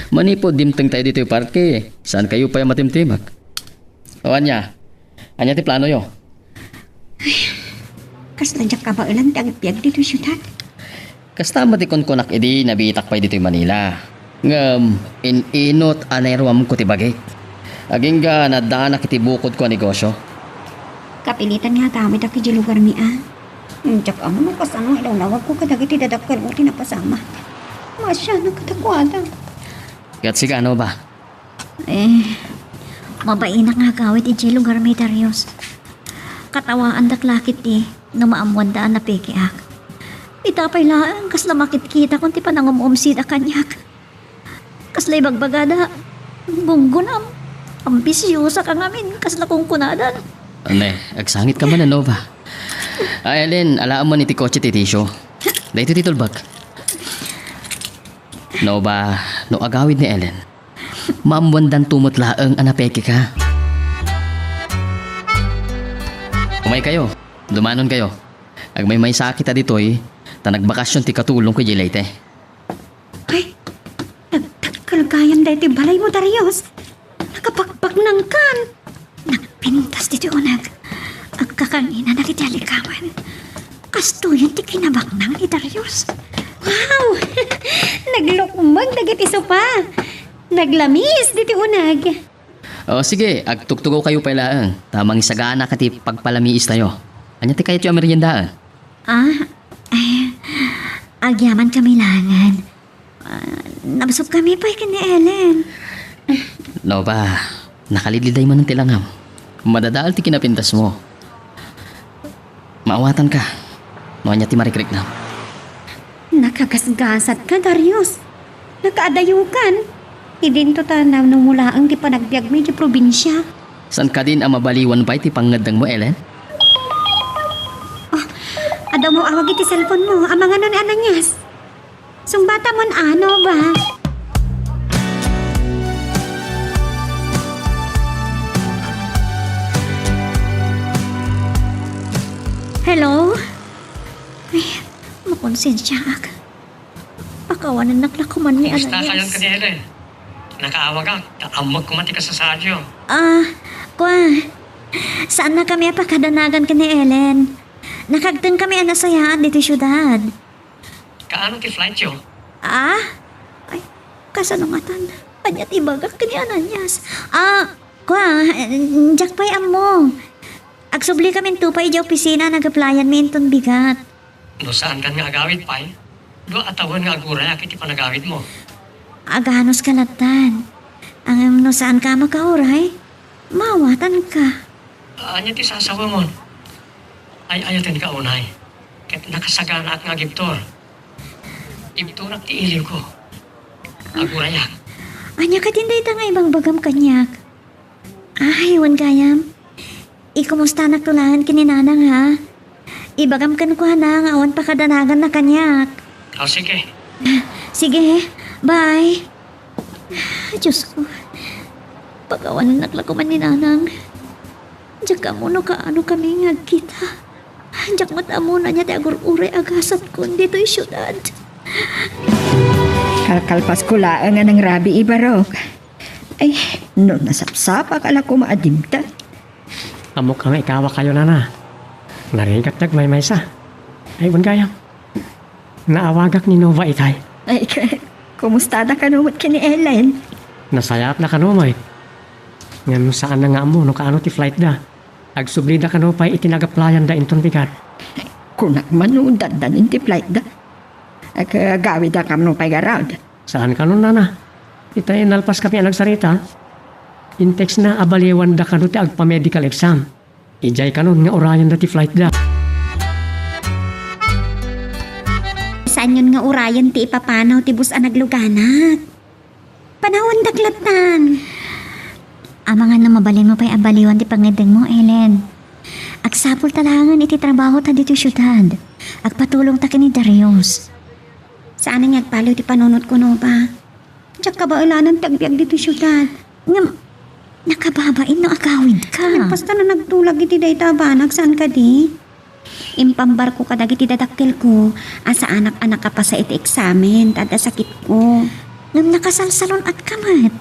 manipod dimteng tayo dito yung parke. Saan kayo pa yung matimtimag? Anya ti plano yo? Kas nandiyak ka ba ilan tagpiyag dito syudad? Kasta matikon konak edi nabitak pa dito yung Manila. Ngam, inot anerwam ko ti bagay. Aging ga nadaan kitibukod ko ang negosyo. Kapilitan nga kami daki di lugar mi Jack amo no kasano ilaw nawag ko kadagiti dadakkel mo tinapasama. Masya nakatakwada. Gat si ano ba? Mabain na nga gawit iti lugar may Darius. Katawaan daklakit na maamwandaan na pekeak. Itapay lang kas na makit-kita kung ti panangumumsida kanyak. Kas lay bagbagada, bunggunam, ambisyosa ka ngamin kas na kung kunadan. Agsangit ka man Nova. Ellen, alaan mo ni ti kotse ti tisyo. Dahito ti tulbag. Nova, no agawid ni Ellen. Maamwandan tumot laeng anapeke ka. Umay kayo. Dumanon kayo. Ag may sakit ta ditoy, ta nagbakasyon ti katulong ko Leyte. Ay, nagkalagayan dahil ti balay mo, Darius. Nakapakpak ng kan. Nagpintas dito unag. Agkakanina na kiti alikawan. Kasto yun ti kinabaknang ni Darius. Wow! Naglukmag dagiti sopa. Naglamis dito unag. O sige, agtugtugaw kayo pala. Tamang isagana ka ti pagpalamiis tayo. Anya ti kayo ti merienda. Agyaman kami langan. Nabasok kami pa kini Ellen. No ba, nakaliliday mo ng tilangam. Madadaal ti kinapintas mo. Maawatan ka. No anya ti marikrik na. Nakagasgasat ka, Darius. Nakaadayukan. Idinto tanaw nung mula ang ti panagbiag mi di probinsya. San ka din ang mabaliwan pa iti pangadang mo, Ellen? Adaw mo awag iti cellphone mo. Amang ano ni Ananyas. Sumbata mon ano ba? Hello? Ay, makonsensya ak. Pakawanan naklakuman ni Kumusta kayo Ananyas. ka ni Ellen? Nakaawag ka, kaamag kumati ka sa sadyo. Saan na kami apakadanagan ka ni Ellen? Nakagtang kami anasayaan dito syudad. Kaano ti flight yo? Ay, kasanungatan. Anyat ibagak ka ni Ananyas. Jakpay amo. Agsubli kami tupay di opisina nagaplayan mi inton bigat. No saan kan nga agawid pa eh? Do atawan nga aguray akit ipanagawid mo. Aganos kalatan. Ang no saan ka makauray? Mawatan ka. Anya ti sasawa mo? Ay ayatin ka unay. Ket nakasagana ak nga giptor. Ibturak ti iliw ko. Agurayak. Anya ka tinday ta nga ibang bagam kanyak. Wan gayam. Ikumusta na tulangan kininanang ha? Ibagam kan ko na nga awan pa kadanagan na kanyak. O sige. Sige, bye. Diyos ko. Pagawan na naglakuman ni nanang. Diyak ka mo no kaano kami nga kita. Diyak matamo na niya ti agur-ure agasat ko dito yung syudad. Kalkalpas ko lang nga ng rabi ibarok. Ay, no nasapsapa kala ko maadimta. Amo ka nga ikawa kayo na. Naringat nagmay sa. Ay, gayam. Naawagak ni Nova itay. Ay, kumusta na kanumot ka ni Ellen? Nasayap na kanumoy. Ngam saan na nga mo no kaano ti flight da. Agsubli da kanupay itinagaplayan da inton bigat. Kunak manundan da ninti flight da. Gawid da kam nung pag-around. Saan ka nun na? Itay nalpas kami ang nagsarita. Intex na abaliwan da kanu ti agpa-medical exam. Ijay kanon nga orayan da ti flight da. Saan yun nga urayan ti ipapanaw ti bus anagluganat? Panahon daglatan. Amangan na mabalin mo pa'y abaliwan ti pangedeng mo, Ellen. Agsapol talangan iti trabaho ta dito syudad. Agpatulong ta kini Darius. Saan nga agpalo ti panunot ko no ba? Diyak ka ba ilanan tagbiag dito syudad? Ngam, nakababain no akawid ka. Nagpasta na nagtulag iti dayta banag saan ka di? Impambar ko kadag iti dadakkel ko. Asa anak-anak ka pa sa iti eksamen. Tada sakit ko. Ngam nakasalsalon at kamat.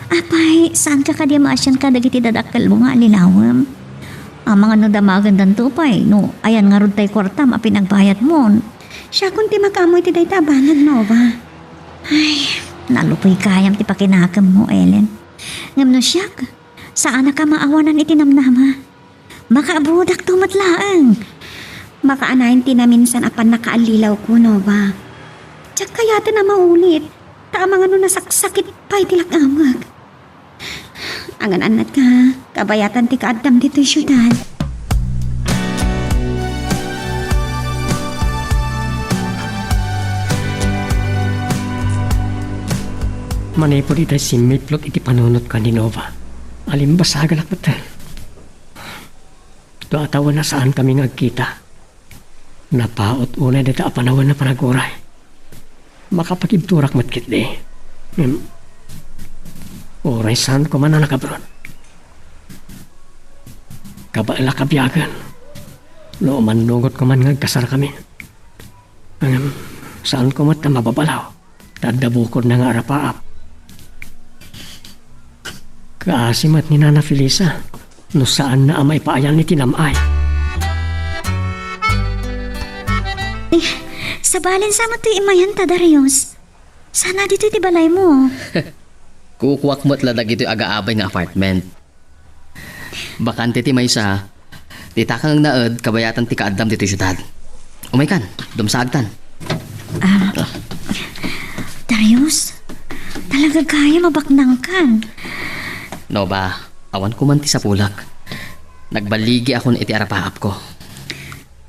Apay, saan ka kadya maasyan ka dagiti dadakkel mo nga alilawam? Mga no damagan dan tupay, no, ayan nga rod tay kwarta mapinagbayad mo. Siya kung ti makamoy ti dayta banag no ba? Ay, nalupoy kayam ti pakinakam mo, Ellen. Ngam no siya, saan na ka maawanan iti namnama? Makaabudak tumatlaang. Makaanayin ti na minsan apan nakaalilaw ko, no ba? Tiyak kaya ti na maulit. Tamang ano nasaksakit pa itilak amag. Angan anat ka, kabayatan ti kaadam dito yung syudad. Manipod itay simiplot iti panunot ka ni Nova. Alimbasagal ak matan. Ito atawan na saan kami ngagkita. Napaot unay dito apanawan na panaguray. Makapagibturak matkit di. Oray saan ko man na nakabron. Kabaala kabiyagan. No manlugot ko man nga kasar kami. Saan ko mat na mababalaw? Dadabukod na nga arapaap. Kaasimat ni Nana Felisa, no saan na amay paayan ni Tinamay. Sa balin sa mo ti imayan ta, Darius. Sana dito ti balay mo. Kukuwak mo't ladag ito'y agaabay nga apartment. Bakante ti may sa, ti takang naed, kabayatan ti kaadam dito'y syudad. Umay kan, dumsagtan. Darius, talaga kaya mabaknang kan. No ba, awan ko man ti sa pulak. Nagbaligi akon iti arapaap ko.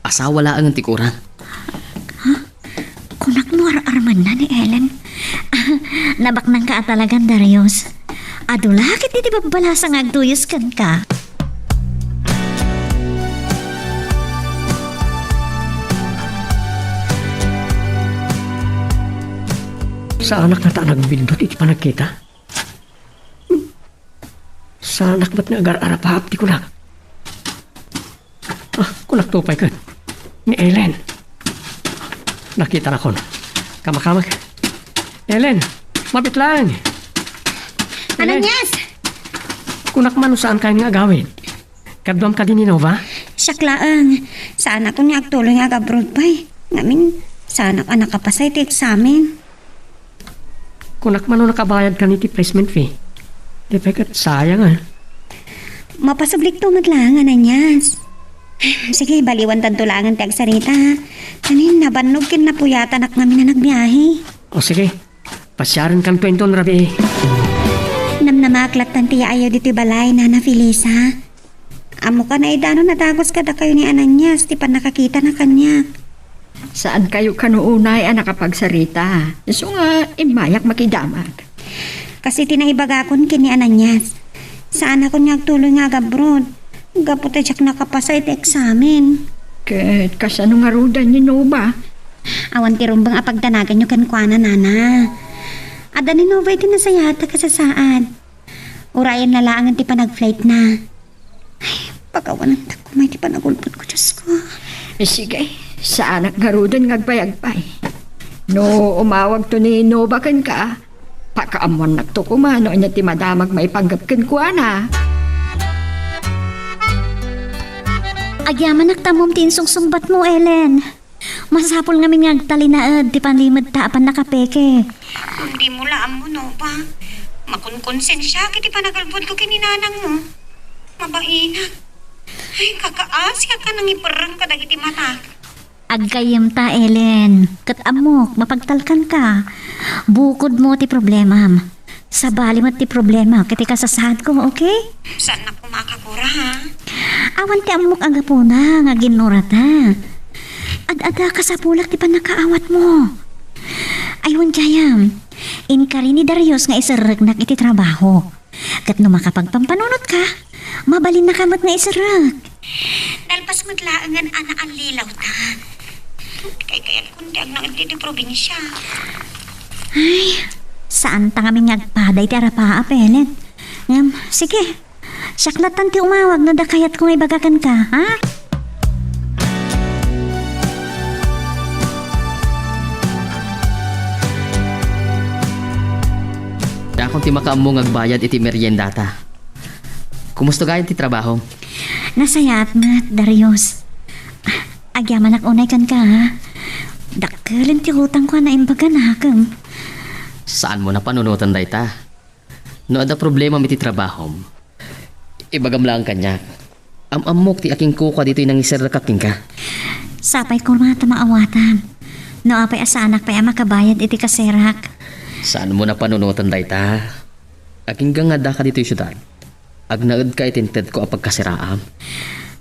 Asawa laang ang tikuran. Kunak mo arman na ni Ellen. Nabaknang ka talagang, Darius. Adulakit iti babalasang agtuyos kan ka. Sa anak na ta nagbindot iti panagkita? Sa anak ba't na agar-arapahap di kunak? Kunak tupay ka. Ni Ellen. Nakita na kon. Kamakamak. Ellen, mabit lang. Ellen, Ananyas! kunak man saan kayo nga gawin? Kadwam ka din ni Nova? Siyaklaang, saan ako niya agtuloy nga abroad pa eh. Ngamin, saan ako nakapasay ti examen. Kunak man nakabayad ka ni ti placement fee. Di pekat sayang Mapasublik to matlang, Ananyas. Sige, baliwan tanto lang ang tagsarita. Kanin, nabanog kin na puyatan ak namin na nagbiyahe. O sige, pasyaran kan tuwinton rabi. Namnamaklat tanti ayaw dito balay, Nana Felisa. Amo ka na idano natagos kada kayo ni Ananyas, di pa nakakita na kanya. Saan kayo kanuunay ang nakapagsarita? So nga, imayak makidamag. Kasi tinaibagakon kini Ananyas. Saan ako niya agtuloy nga abroad. Gapot ay siyak nakapasay ti examen. Ket kasano nga rudan ni Nova? Awan ti rumbang apagtanagan nyo kan kuana, Nana. Ada ni Novay din nasayata ka sa saan. Urayan na lang ti panag-flight na. Ay, pagawanan ta ko may ti panagulpot ko, Diyos ko. Sige, sa anak nga rudan ngagbayagpay. No, umawag to ni Nova kan ka. Pakaamuan na to kumano niya ti madamag maipanggap kan kuana. Agyaman nagtamom ti insungsungbat mo, Ellen. Masapol nga nga agtalinaad ti panlimad ta apan nakapeke. Hindi mo laam mo, Nova. Makunkonsensya kiti panagalbod ko kininanang mo. Mabainag. Ay, kakaasya ka nang iparang ka dagiti mata. Agkayem ta, Ellen. Kat amok, mapagtalkan ka. Bukod mo ti problema. Sabali mo ti problema kiti kasasahad ko, okay? Saan na kumakakura, ha? Awan ti amok agapuna nga ginurata. Ad-ada ka sa pulak ti panakaawat mo. Aywan jayam. Inikari ni Darius nga isarag na iti trabaho. Kat no makapagpampanunot ka, mabalin na kamot nga isarag. Dalpas matlaangan ana ang lilaw ta. Kaya kundi ang naadli di probinsya. Ay, saan ta kami ngagpaday ti arapaap, Ellen? Sige. Siyaklatan ti umawag no da kayat kung ibagakan ka, ha? Akong ti makaamong agbayad iti merienda ta. Kumusta gayon ti trabaho? Nasayat nga, Darius. Agyaman ak unay kan ka, ha? Dakkalin ti utang ko na imbagan hakam. Saan mo na panunutan day ta? No ada problema mi ti trabaho. Ibagam lang kanya. Amok ti aking kuka dito'y nangisir kaking ka. Sapay ko mga maawatan. No apay asanak pa makabayad iti kaserak. Saan mo na panunutan day ta? Aking gangada ka dito'y syudad. Agnaad ka itinted ko apag kasiraam.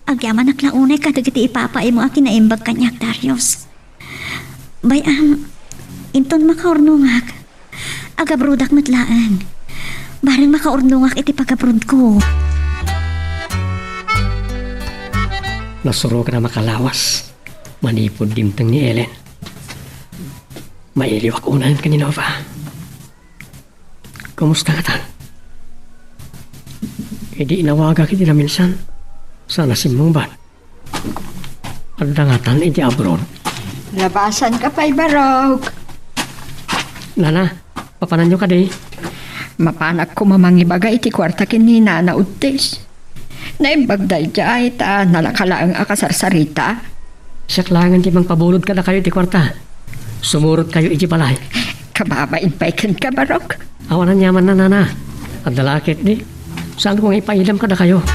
Agyaman ak launay ka dagiti ipapay mo akin na imbag kanyak, Darius. Bayam, inton makaurnungak. Agabrudak matlaan. Barang makaurnungak iti pagabrud ko. Nasuro ka na makalawas. Manipod dimtang ni Ellen. Mailiwak unan ka ni Nova. Kumusta ka tan? Hindi inawaga kita na minsan. Sana si mong ba? Ang dangatan iti abroad. Labasan ka pa'y barog. Nana, papanan nyo ka di. Mapanak ko mamangibaga iti kwarta kini Nana Udtes. Naimbagday jay ta nalakalaang akasarsarita. Saklangan ti mang pabulod ka na kayo iti kwarta. Sumurot kayo iti balay. Kababain pa'y ka barog. Awanan yaman na nana. Ang dalakit di. Saan kong ipailam ka na kayo?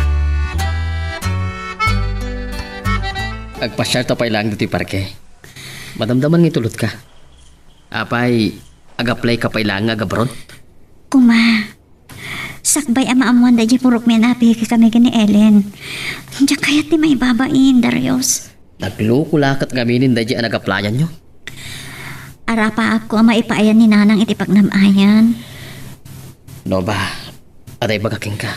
Agpasyal to pa'y lang dito parke. Madamdaman ng tulot ka. Apay, ag-apply ka pa'y lang ag-abroad. Kuma, sakbay ama amuan da purok may napi kami kini Ellen. Diya kayat di may babain, Darius. Naglukulakat gaminin da ang nag-applyan nyo. Arapa ako ama ipaayan ni nanang iti pagnamayan. No ba, aday bagaking ka.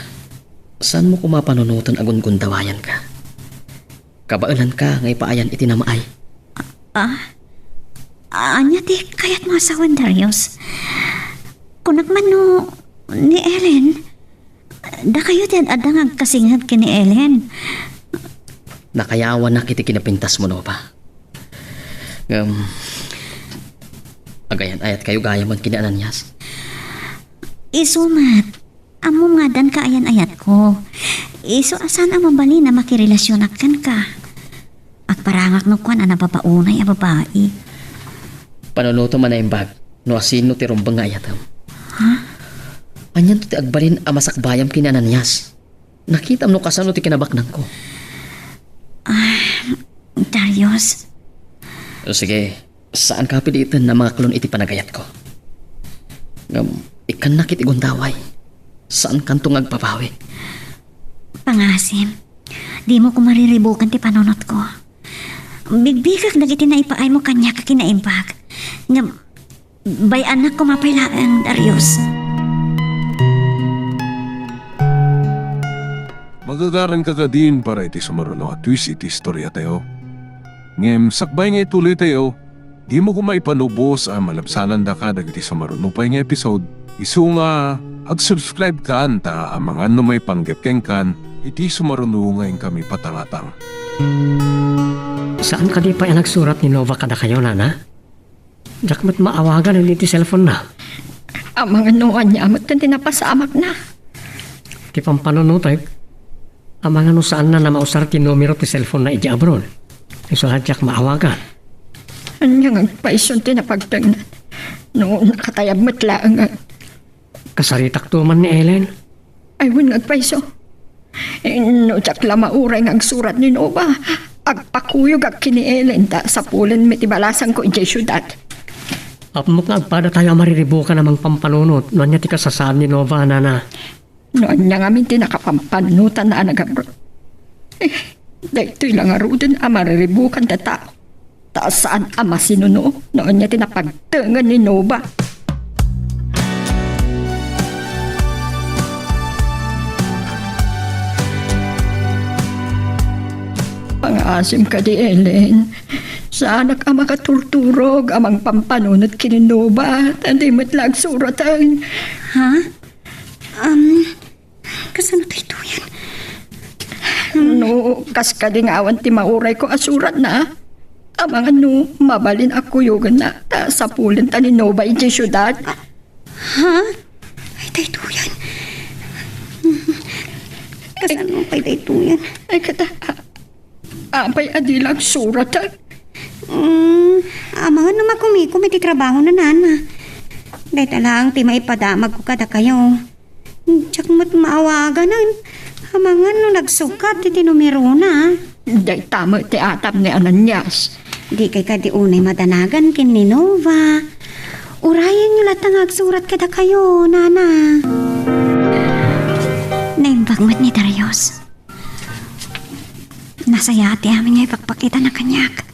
Saan mo kumapanunutan agun gundawayan ka? Kabailan ka ngay paayan iti namaay. Anya ti kayat mo asawan, Darius. Kunak man no ni Ellen. Da kayo ti adang agkasingad kini Ellen. Nakayawan na kiti kinapintas mo no ba? Agayan ayat kayo gaya man kini Ananias. Isumat. Amo nga dan kaayan ayat ko. Iso asan ang mabali na makirelasyonak kan ka. Agparangak no kwan ana babaunay a babae. Panunuto man na yung bag. No asino ti rumbang nga ayatam. Anyan to ti agbalin a masakbayam kini Ananias. Nakita mo kasano ti kinabaknang ko. Darius. Sige, saan ka pilitan na mga klon iti panagayat ko? Ikan nakit igundaway. Saan kantong agpapawi? Pangasim. Di mo ko mariribukan ti panunot ko. Bigbigak nagiti na ipaay mo kanya ka kinaimbag. Nga, bay anak ko mapailaan, Darius. Magagaran ka ka din para iti sumaruno at twist iti istorya tayo. Ngem, sakbay nga ituloy tayo, di mo ko maipanubos ang malabsanan da ka dagiti sumaruno pa yung episode. Isu nga, ag-subscribe ka anta ang mga ano may panggepkeng kan, iti sumaruno ngayon kami patangatang. Saan ka di pa yung nagsurat ni Nova kada kayo, nana? Diyak mo't maawagan ang iti cellphone na. Ang mga nuan niya amat na tinapasamak na. Ti pampanunutay, ang mga no saan na mausar ti numero ti cellphone na iti abroad. Iso hadyak maawagan. Anyang agpaison tinapagtagnan. Noon nakatayab matlaang nga. Kasaritak tuman ni Ellen. Ayun nga agpaiso. No jak lamauray nga agsurat ni Nova. Agpakuyog ag kini Ellen ta sa pulen mitibalasan ko iti syudad. Apmok nga agpada tayo mariribukan namang pampanunot. Noon niya ti kasasaan ni Nova, nana. Noon niya ngamin tinakapampanutan na anagabro. Dahito'y lang arudin ang mariribukan ta tao. Taas saan ama sinuno, noon niya tinapagtangan ni Nova. Pangasim ka di Ellen. Saan ka makaturturog amang pampanunot kini Nova. Tandi matlag suratan. Ha? Kasano tayo yan? No, kas ka ding awan ti mauray ko asurat na. Amang ano, mabalin ako yugan na ta sa pulen ta ni Nova iti syudad. Ha? Ay, tayo yan. Kasano pa tayo yan? Ay kata, apay adilang suratan. Mga naman kumikom iti trabaho na nana. Dahil talang ti maipadamag ko kada kayo. Tsak mo't maawagan na. Mga no nagsukat iti numero na. Day tama ti atap ni Ananias. Di kay kadi unay madanagan kin ni Nova. Urayan nyo latang agsurat kada kayo, nana. Naimbagmat ni Darius. Nasaya ati amin nga ipagpakita na kanyak.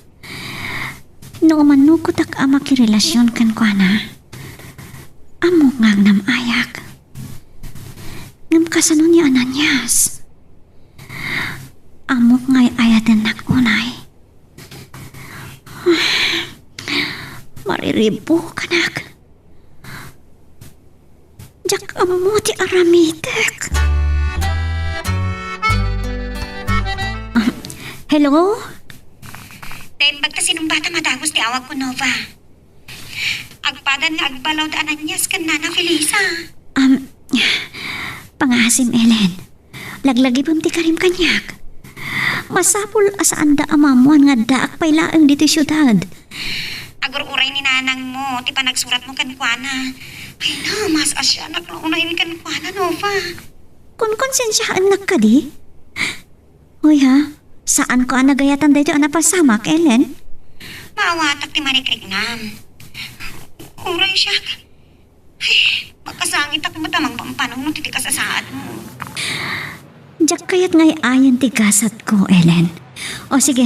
No manukot ak ama kirelasyon kan ko na. Amo ngang namayak. Ngam kasano ni Ananias. Amo ngay ayadan nakunay. Mariribo kanak. Jak amo ti aramitek. Hello? Ng bata madagos ti awag ko, Nova. Agpadan nga agbalaw da ananyas kan Nana Felisa. Pangasim, Ellen. Laglagi pam ti karim kanyak. Masapul asaan da amamuan nga daak pailaang dito syudad. Agur-uray ni nanang mo, ti panagsurat mo kan kuana. Ay na, mas asya naklaunayin kan kuana, Nova. Kung konsensyaan na ka di? Uy ha, saan ko nagayatan dito pasamak, Ellen? Maawatak ti marikrignam. Uray siya. Ay, magkasangit ako matamang pampanong nung titikas sa saad mo. Diyak kaya't ngay ayan tigasat ko, Ellen. O sige,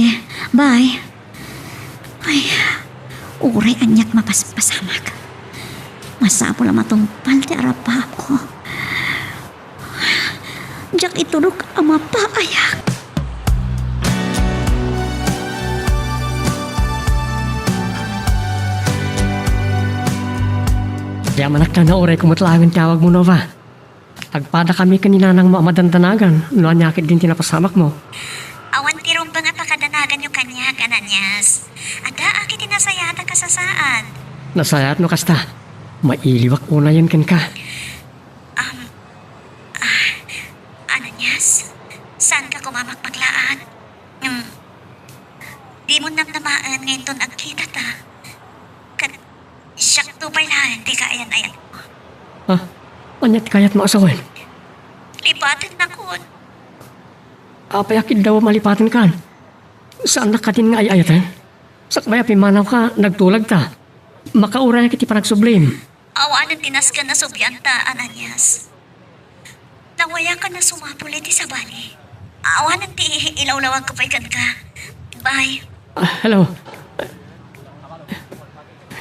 bye. Ay, uray anyak mapaspasamak. Masapo na matumpal ti arapa ko. Diyak itulog ang mapaayak. Kaya manak na oray kumatlangan tawag mo, Nova. Agpada kami kanina ng mamadantanagan. Nuan yakit din tinapasamak mo. Awan tirong ba nga pakadanagan yung kanya, Ananias? Ada akit tinasayata ka sa saan. Nasayat no kasta. Mailiwak una yan kan ka. Ananias, saan ka kumamakpaglaan? Di mo namnamaan ngayon ton agkita ta. Siyak to pala, di ka ayan. Ha? Anyat kayat mo asawin. Lipatan na kun. Apayakid daw malipatan kan. Saan nakatin nga ayayatan? Sakbaya pimanaw ka, nagtulag ta. Makauray kiti panagsublim. Awanan tinas ka na subyanta, Ananias. Nawaya ka na sumapulit sa bali. Awanan ti ilawlawag ko pa'y ka. Bye. Hello.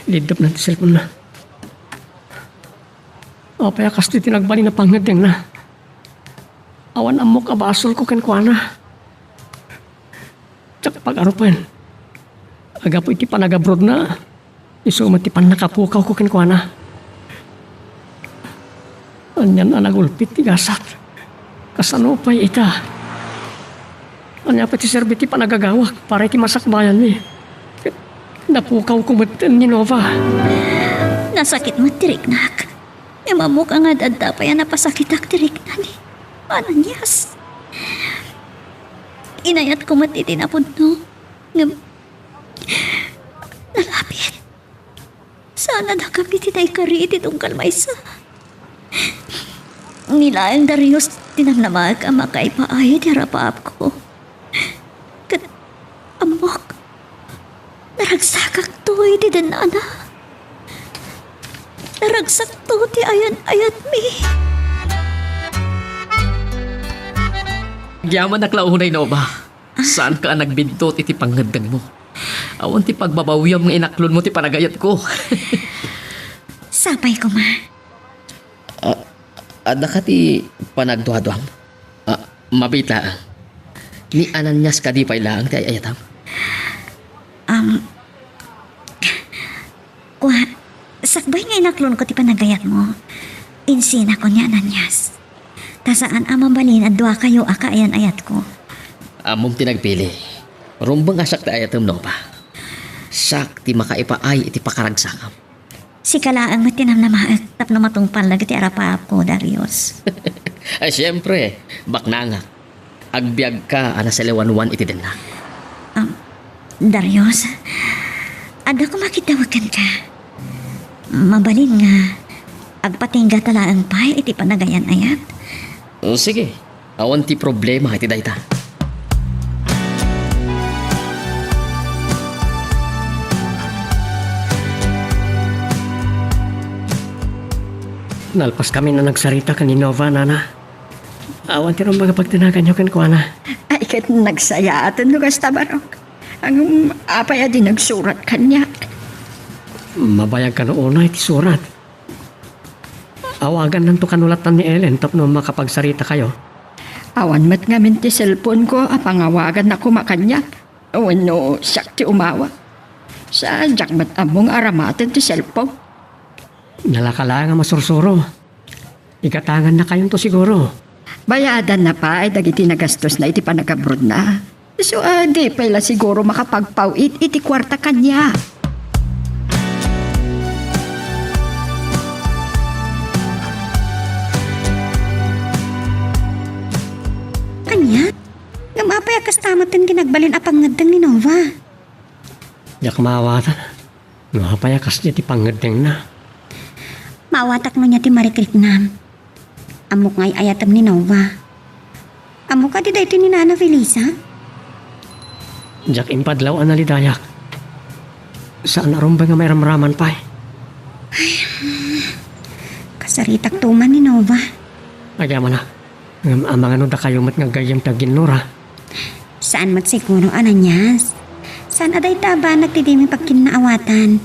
Lidop na ti cellphone na. Apaya kasti tinagbali na pangadeng na. Awan amok abasol ko kenkwana. Tsak pag-arupan. Aga po iti panagabrod na. Isumat ti pan nakapukaw ko kenkwana. Anyan anagulpit ti gasat. Kasanupay ita. Anya pa ti serbi ti panagagawak para iti masakbayan ni. Napukaw ko matan ni Nova. Nasakit mo tiriknak. Emamok ang adada pa yan napasakitak tirikna ni Ananias. Inayat ko matitinapod no. Nalapit. Sana na kami tinay iti tungkal maysa. Nilaang Darius tinamnamag ang makaipaay di harapaap ko. Kat amok. Naragsakak to iti danana. Naragsak to ti ayan-ayat mi. Gyaman na klaunay, Nova. Saan ka nagbintot iti pangadang mo? Awan ti pagbabawiyam ng inaklon mo ti panagayat ko. Sapay ko, ma. Ada ka ti panagduhaduam? Mabita. Ni Ananias ka di pa ilang ti ayatam? Sakbay nga inaklon ko ti panagayat mo. Insina ko niya, Ananias. Tasaan amabalin at dua kayo ayan-ayat ko. Among tinagpili. Rumbang asak ti ayatam, Nova. Sak ti makaipaay iti pakaragsakam. Si kalaang matinam na maag tapno matungpal na ti arapaap ko, Darius. Ay, siyempre. Baknanga. Agbiag ka ana sa lewanwan iti din na. Darius, ada ko makitawagan ka. Mabalin nga, agpatingga talaang pay iti panagayan-ayat. Sige, awan ti problema iti dayta. Nalpas kami na nagsarita ka ni Nova, Nana. Awan ti rin mga pagtinagan nyo kenkwana. Ay, kat nagsaya atan lugas tabarok. Ang apaya di nagsurat kanyak. Mabayag ka noon iti surat. Awagan lang to kanulatan ni Ellen tapno makapagsarita kayo. Awan mat nga min ti cellphone ko, apangawagan na kumakanyak. Wano, siyak ti umawa. Sa jakmat among aramatan ti cellphone. Nalakala nga masursuro. Ikatangan na kayong to siguro. Bayadan na pa ay dagiti nagastos na iti panagabrod na. So, di pala siguro makapagpawit iti kwarta kanya. Kanya? Ngam apay akas tamat din ginagbalin apang ngadang ni Nova. Jak maawatan. No hapaya kas ti pangedeng na. Maawatak no niya ti Marikriknam. Amok ngay ayatam ni Nova. Amok ka di dahi ni Nana Felisa? Jak impadlaw analidayak. Saan aron ba nga may ramraman pa eh? Kasaritak tuman ni Nova. Agyaman na. Ang mga da kayo mat nga gayam tagin nora. Saan mat siguro Ananyas? Saan aday taba nagtidimi pagkinaawatan?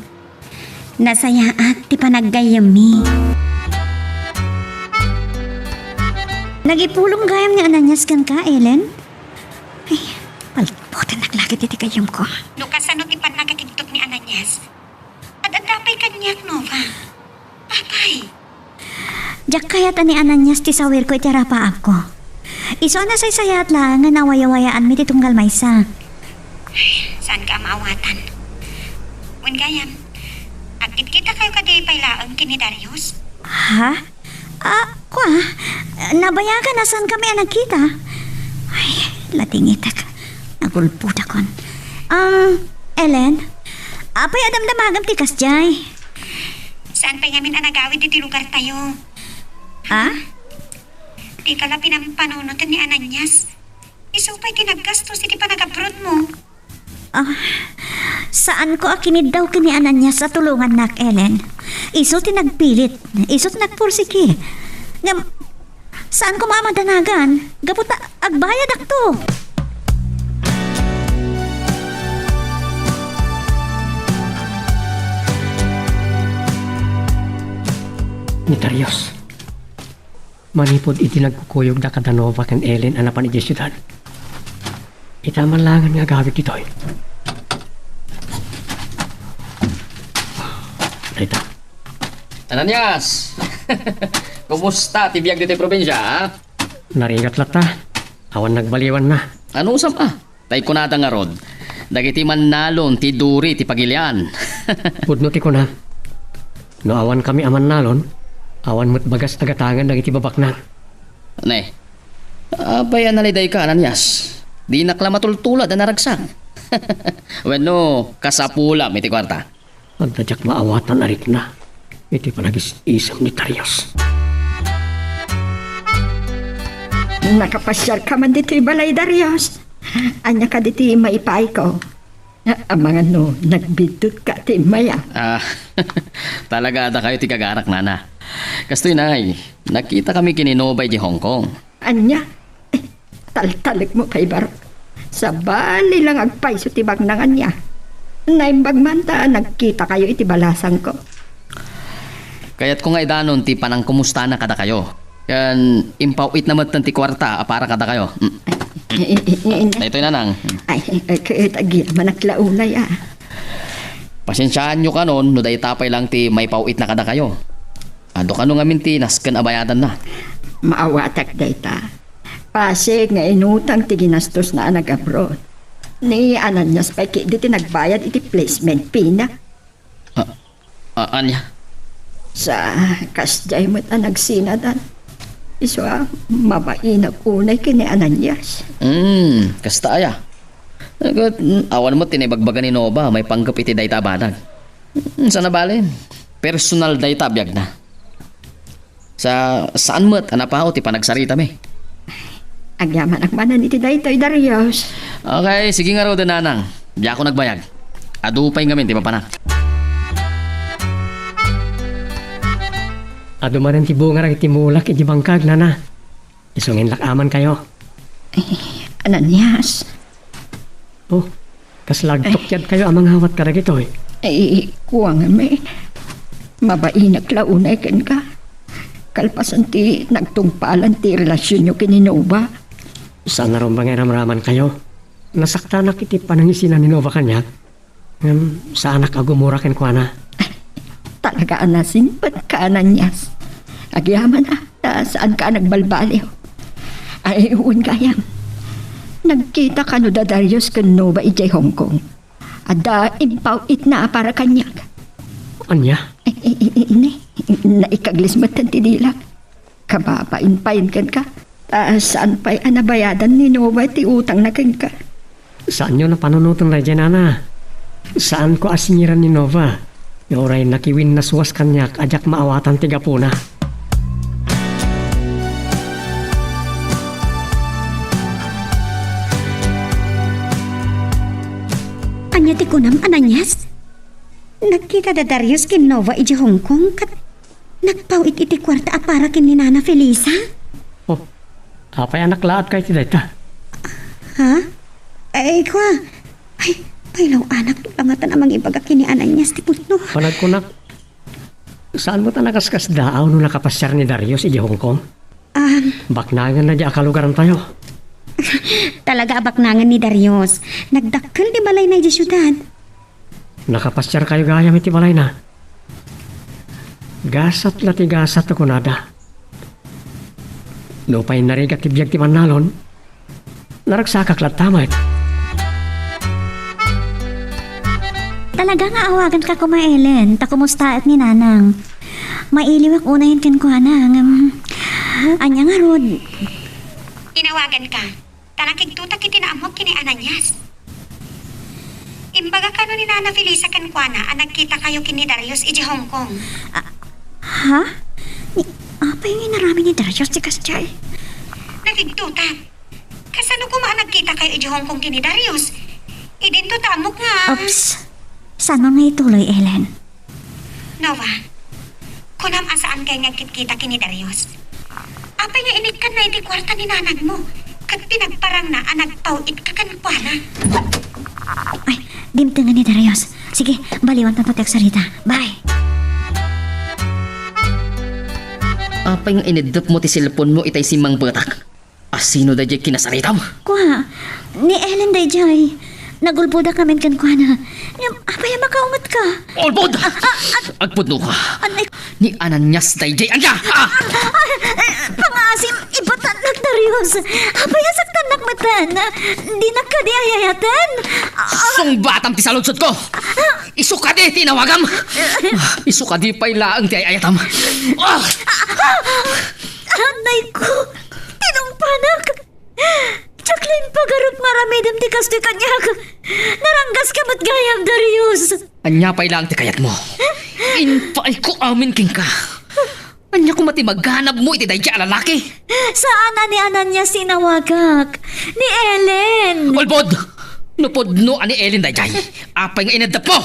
Nasayaat ti panaggayami. Nagipulong gayam ni Ananyas kan ka, Ellen? Ay, palputan naglagit iti kayam ko. Lukas ano ti panagakintot ni Ananyas? Adadapay kanyak, Nova. Apay. Diyak kayat ani Ananyas ti sawir ko iti rapaap ko. Iso na say sayat lang nga nawayawayaan mi ti tunggal maysa. Saan ka maawatan? Wen gayam, agkit kita kayo kadi pailaang kini Darius? Ha? Nabayagan na saan kami nagkita? Ay, latingit ak. Nagulput akon. Ellen, apay adamdamagam ti kasjay? Saan pa ngamin anagawid iti lugar tayo? Ha? Di ka lang pinampanunutan ni Ananyas. Iso pa'y tinaggastos iti panag-abroad mo. Saan ko akinid daw kini Ananyas sa tulungan nak, Ellen? Iso tinagpilit. Iso tinagpursiki. Ngam, saan ko mamadanagan? Gaputa, agbayad akto. Ni Darius. Manipod iti nagkukuyog da kadanova kan Ellen anapan iti syudad. Itaman nga gawit ito'y. Ito. Ananyas! Kumusta ti biyag dito probinsya, ha? Narigat lata. Awan nagbaliwan na. Ano usap Tay kunada nga rod. Dagiti man nalon ti duri ti pagilian. Pudno ti ko na. No awan kami aman nalon. Awan mo't bagas agatangan dagiti babak na. Ne. Abay analiday ka, Ananyas. Di nakla matultulad na naragsak. Bueno, kasapula iti kwarta. Ang tadyak maawatan arit na. Iti panagis-isam ni Darius. Nakapasyal ka man dito balay Darius. Anya ka dito maipay ko. Ang mga nagbidot ka ti maya. Talaga da kayo ti kagarak, nana. Kastoy nay, nakita kami kininobay di Hong Kong. Anya? Taltalik mo kay Barok. Sa bali lang agpayso ti bagnangan niya. Naimbag man ta, nagkita kayo iti balasan ko. Kaya't kung nga idanon ti panang kumusta na kada kayo. Yan, impawit naman ti kwarta, para kada kayo. Ito'y nanang. Ay, kaya manaklaunay Pasensyaan nyo ka nun, no day tapay lang ti may pauit na kada kayo. Ado ka nung amin ti nasken abayadan na. Maawatak dayta. Pasig nga inutang ti ginastos na nag-abroad. Ni Ananyas pa diti nagbayad iti placement fee na. Anya? Sa kasjay mo't nagsinadan. Iso mabainag unay kini Ananyas. Kasta aya. Awan mo tinibagbagan ni Nova, may panggap iti dayta banag. Sana balin? Personal dayta biyag na. Saan mo't anapaw ti panagsarita mi? Agyaman akmanan iti daytoy Darius. Okay, sige nga raw din nanang. Di ako nagbayag. Adupay ngamin, di ba panak? Ado man ti bunga iti mulak iti bangkag na. Isungin lakaman kayo. Ananyas. Oh, kaslagtok yan kayo amang hawat karag ito eh. Ay, kuwang may. Mabainag launay ken ka. Kalpasan ti nagtungpalan ti relasyon nyo kininova. Saan na rin bang ramraman kayo? Nasakta na kiti panangisinan ni Nova kanya. Sa anak agumura ken kwa na. Talaga anasin ba't ka Ananyas? Agyaman saan ka nagbalbaliw? Ay, uwan kayam. Nagkita ka no da Darius kan Nova ijay Hong Kong. Ada impaw it na para kanyak. Anya? Ini, naikaglis matan tinilak. Kabapain-pain kan ka. Saan pa'y anabayadan ni Nova ti utang na kan ka. Saan nyo na panunutan na dyan, Ana? Saan ko asingiran ni Nova? Yoray nakiwin na suwas kanyak, ajak maawatan tiga puna. Anya ti kunam Ananyas? Nagkita da Darius kin Nova iji Hong Kong kat nagpawit iti kwarta para kin ni Nana Felisa? Oh, apay anak laat kay ti dayta? Ha? Ay, kwa. Ay, pailaw anak langatan amang ibaga kin ni Ananyas ti putno. Panagkunak, saan mo ta nakaskas daaw nung nakapasyar ni Darius iji Hong Kong? Baknangan na di akalugaran tayo. Talaga abaknangan ni Darius. Nagdakkel di balay na iji syudad. Nakapasyar kayo gayam iti balay na. Gasat lati gasat ako nada. Lupay narigat ti biyag ti manalon. Naragsakak lat tamat. Talaga nga awagan ka kuma Ellen, ta kumusta at ni Nanang. Mailiwak unahin kin ko Anang. Anya nga Rod. Inawagan ka. Tanakig tutak iti naamok kini Ananyas. Imbaga ka no ni Nana Felisa kan kuana nagkita kayo kini Darius iji Hong Kong. Ha? Apa yung inarami ni Darius di Kasjay? Nagigtutak. Kasano kuma nagkita kayo iji Hong Kong kini Darius? Idin to tamok nga. Oops. Saan mo nga ituloy, Ellen? Nova, kunam asaan kayo nagkita kini Darius? Apay nga initkan na iti kwarta ni nanag mo. Kat pinagparang na nagpawit ka kan kuana. Ay, dimtengan ni Darius. Sige, baliwan tanto tek sarita. Bye. Apay nga inidop mo ti cellphone mo itay si Mang Batak. Asino da jay kinasaritam? Kwa, ni Ellen dayjay. Nagulpoda kami kan kwa na. Apay makaungat ka. Olbod! Agpudno ka. Anay, Ni Ananyas day jay anya! pangasim, ibatan nak Darius. Apay asaktan nak matan. Di nakadiayayatan. Song batam ti saludsod ko! Isuka di tinawagam! Isuka di pay laang ti ayatam! Ah! Anay ko, tinungpanak. Jacqueline pagarot maramidam ti kasto kanyak. Naranggas ka mat gayam Darius. Anya pay lang ti kayat mo. Inpay ko amin king ka. Anya ko mati maghanap mo iti dayja lalaki. Saan na ni Ananyas sinawagak? Ni Ellen. Olbod! Nupodno ani Ellen dayjay. Apay nga inadap mo!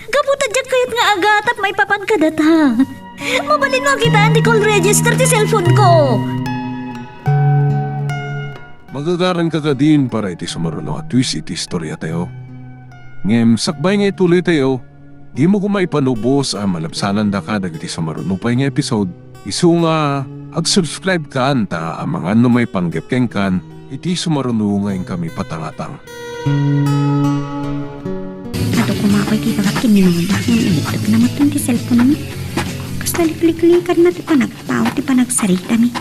Kaputa dyan kayat nga agatap may papan ka data. Mabalin mo kita ang call register ti cellphone ko. Magagaran ka ka din para iti sumaruno at twist iti istorya tayo. Ngem, sakbay nga ituloy tayo, di mo ko maipanubos ang malabsanan da ka dagiti sumaruno pa nga episode. Isu nga, ag-subscribe ka anta ang mga ano may panggepkeng kan, iti sumaruno ngayon kami patangatang. Ato kumakoy ti bagat kininundak ng initag na matang ti cellphone mo. Kas naliklikan na ti panagpao ti panagsarita mi.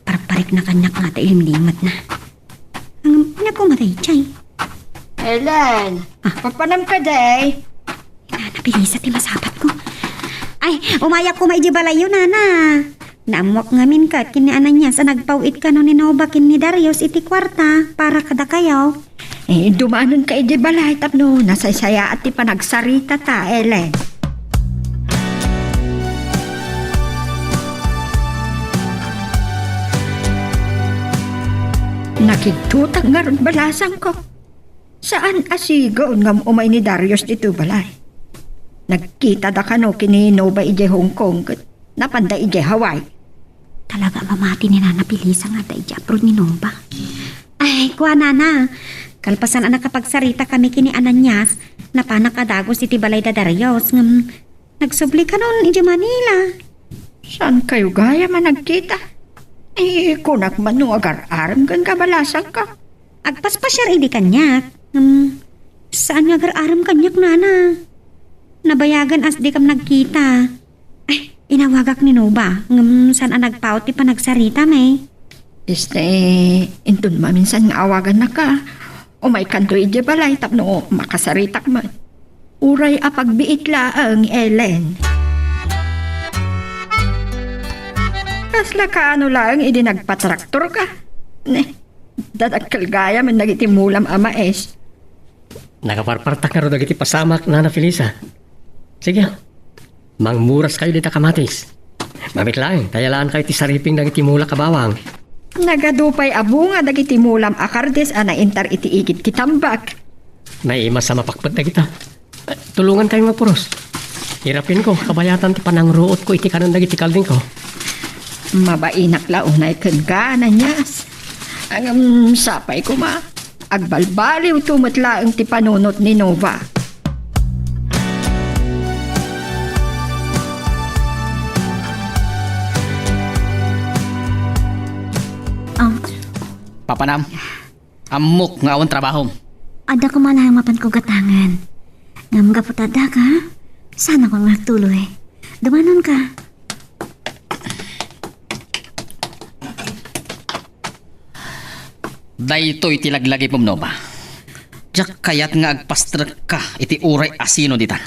Parparik na kanyak nga ta ilimlimat na. Ang pinakumatay chay. Ellen, papanam ka day. Napilisa ti masapat ko. Ay, umayak ko maiji balayo nana. Naamwak ngamin ka kini Ananyas nagpawit ka no ni Nova kini Darius iti kwarta para kada kayaw. Dumaanon ka iti balay tapno. Nasaysaya at ti panagsarita ta, Ellen. Nakitutak nga ron balasang ko. Saan asigaon ngam umay ni Darius dito balay? Nagkita da kano kini Nova ije Hong Kong kat napanda ije Hawaii. Talaga mamati ni Nana Pilisa nga tayo abroad ni Nova. Ay, kuha nana. Kalpasan anak kapagsarita kami kini Ananyas na panakadagos iti balay da Darius ngam nagsubli ka nun ije Manila. Saan kayo gaya man nagkita? Kunak man nung agar-aram kan kabalasang ka. Agpaspasyar idi kanyak. Saan nga agar-aram kanyak nana? Nabayagan as di kam nagkita. Ay, inawagak ni Nova. Saan ang nagpaot ti panagsarita may? Intun maminsan nga awagan na ka. O may kanto ije balay tapno makasaritak man. Uray apagbiit laang Ellen. Kasla ka ano lang idi nagpatraktor ka. Ne, dadagkal gaya man nagitimulam ama es. Nakaparpartak na ro dagiti pasamak Nana Felisa. Sige, mangmuras kayo dita kamatis. Mamit lang, tayalaan kayo ti sariping dagiti mula kabawang. Nagadupay abo nga dagiti mulam akardes ana intar iti igit kitambak. May imas sa mapakpat na kita. Tulungan kayo magpuros. Hirapin ko, kabayatan ti panangruot ko iti kanan dagiti kalding ko. Mabainak launay ken ka na nyas. Ang sapay ko ma. Agbalbaliw tumutla ang ti panunot ni Nova. Papanam, amok nga awan trabaho. Ada ko malang mapan ko gatangan. Ngam gaputada ka? Sana ko nagtuloy. Dumanon ka. Daytoy tilaglagi pumnova. Jak kayat nga agpastrak ka iti uray asino ditan.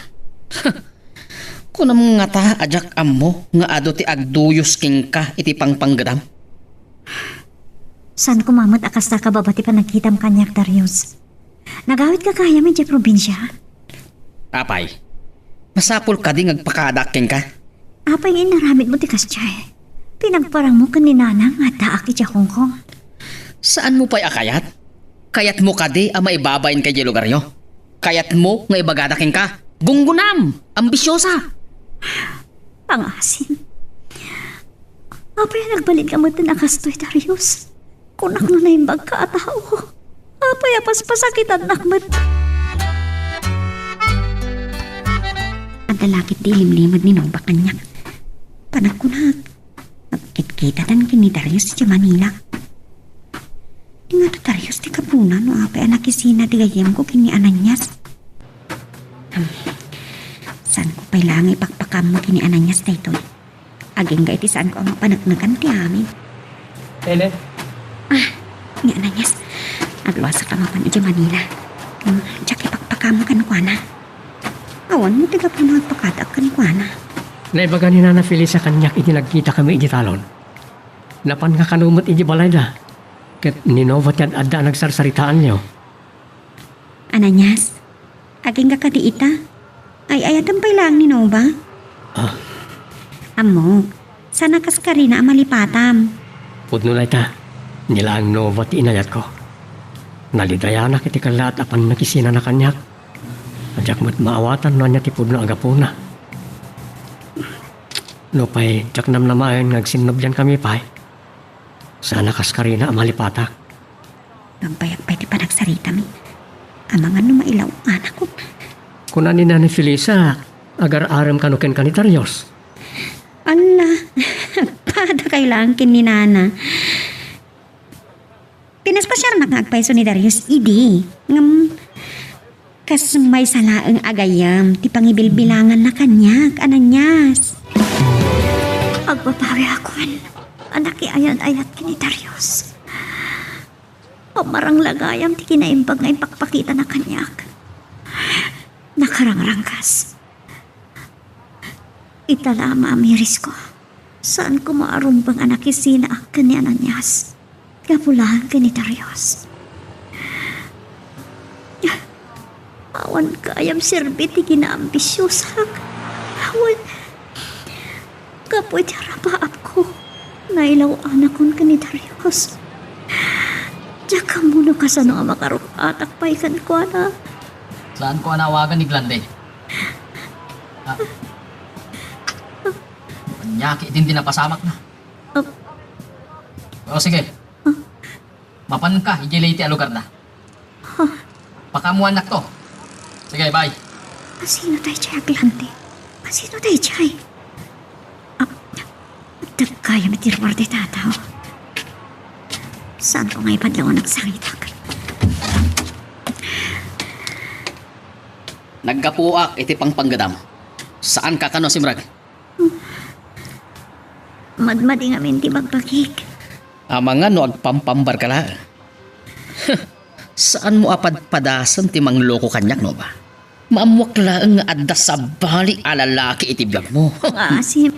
Kunam nga ta ajak ammo nga ado ti agduyos king ka iti pangpanggadam. San kumamat akas na kababati pa nagkitam kanyak, Darius? Nagawit ka kaya medyo probinsya? Apay, masapul ka di ngagpakadaking ka. Apay nga inaramit mo ti Kasyay. Pinagparang mo ka ni Nanang at daak iti Hongkong. Saan mo pa'y akayat? Kayat mo ka di ang maibabayin kay lugar nyo. Kayat mo nga ibagadaking ka. Gunggunam! Ambisyosa! Pangasin. Apay nagbalik ka mo tin akastoy, Darius. Kunak na na yung bagkaatao. Apay apas pasakitan nakmat. Ang dalakit di limlimad ni Nova kanyak. Panagkunag. Magkit-kita tan kini Darius di Manila. Nga to Darius di kapunan no apay anakisina di gayem ko kini Ananyas. Saan ko pa'y lang ipakpakam mo kini Ananyas na ito? Aging ga iti saan ko ang panagnagan ti amin. Ellen? Nga Ananyas, agluwas ka mapan iti Manila. Diyak ipakpakam mo kankwana. Awan mo tiga po magpakatak kankwana. Naibaga ni Nana Felisa kanyak iti nagkita kami iti talon. Napan nga kanumot iti balay da. Ket ninova tiyan adda nagsarsaritaan niyo. Ananyas, aging ka kati ita? Ay ayatan pa'y lang ni Nova. Amo, sana kas ka rin na amalipatam. Pudno na ita. Nila ang Nova ti inayat ko. Nalidayanak iti kalat apan nakisina na kanyak. Adyak mo't maawatan no niya ti pudno agapuna. No pa'y jak namnamayan ngagsinobyan kami pa'y. Sana kas ka rin na amalipatak. Nagbayak pa'y ti panagsarita mi. Amangan no mailaw anak ko. Kuna ni Nana Felisa, agar-aram kanuken kanitaryos. Ala, pada kailangan kin ni Nana. Pinaspasyar na kagpaiso ni Darius, idi. Ngam, kas may salaang agayam, ti pangibilbilangan na kanyak, Ananyas. Agpapawi akon, anak ayat-ayat kin ni Darius. Pamarang lagayam, ti kinaimbag nga ipakpakita na kanyak. Nakarangrangkas. Italama amiris ko. Saan ko maarumbang anak isina akan ni Ananyas? Kapulahan ka ni Darius. Awan kayam sirbit ti kinaambisyosak. Awan. Kapoy ti rapaap ko. Nailaw anak kon ka ni Darius. Diyak ka muna ka sa nga makarupatak pa ikan ko na. Saan ko anawagan ni Glande? Nyaki din dinapasamak na. O sige. Mapan ka, ijilay ti alugar na. Pakamuan nak to. Sige, bye. Masino tayo chay aglante? Masino tayo chay? Dagkaya mitirwar di tataw. Saan ko nga ipadlaw nagsangitak? Nagkapuak iti pangpanggadam. Saan ka kano simrag? Madmadi nga minti magpagik. Mga no agpampambar ka la. Saan mo apadpadasan ti mangloko kanyak no ba? Maamwak lang nga adda sa bali alalaki iti biyag mo. Asim,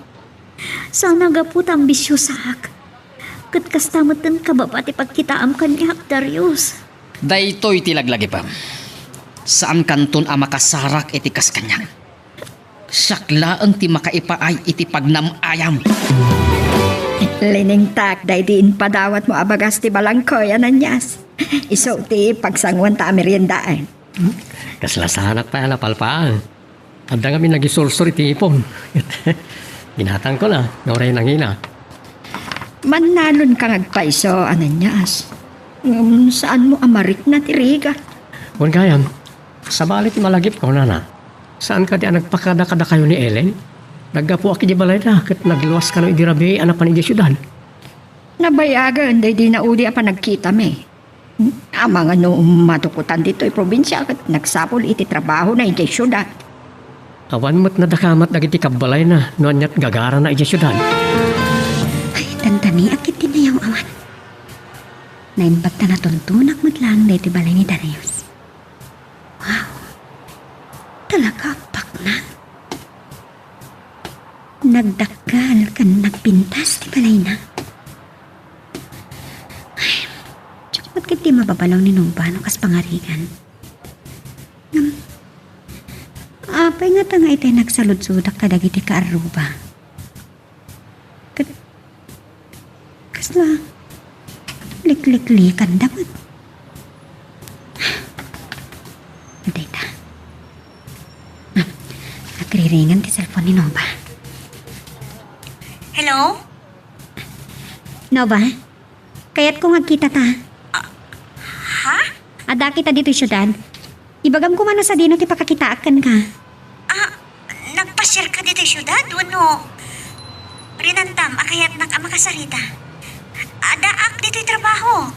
sana gaput ambisyosa ak. Kat kastamatan ka ba pati pagkitaam kanyak, Darius? Daytoy ti laglagi pa. Saan kanton a makasarak iti kas kanyak? Sakla ang ti makaipaay iti pagnam-ayam. Lining tak, day diin padawat mo abagas ti balangkoy, ananyas. Iso ti pagsangwan ta meriendaan. Kaslasanak pa na palpaan. Adda kami nagisulsur iti ipon. Ginatang ko na, nauray nang ina. Manalon kang agpaiso, ananyas. Saan mo amarik na tiriga? Kung gayam, sa balit malagip ko na. Saan ka di nagpakada-kada kayo ni Ellen? Naggapo aki di balay na, kat nagluwas ka ng idirabi anak pa ni di syudad. Nabayagan, day di naudi pa nagkita me. Amang ano matukutan dito ay probinsya at nagsapol iti trabaho na iti syudad. Awan mo't nadakamat nagiti kabalay na, noon niya't gagara na iti syudad. Ay, tantani akit din na yung awan. Naimbat na natuntunak mo't lang na iti balay ni Darius. Wow, talaga pak na. Nagdakal kan nagpintas ti balay na. Ay, tsak ba't kiti mababalaw ni Nova no kas pangarigan? Apay nga tanga iti nagsaludsudak kadag iti kaaruba. Kasla, likliklikan dapat. Aday ta. Nagriringan ti cellphone ni Nova. Hello? Nova, kaya't kung agkita ta. Ha? Ada kita dito syudad. Ibagam ko man sa dino ti pakakitaakan ka. Nagpasyal ka dito syudad, wano? Rinantam, akayat makasarita. Adaak dito'y trabaho.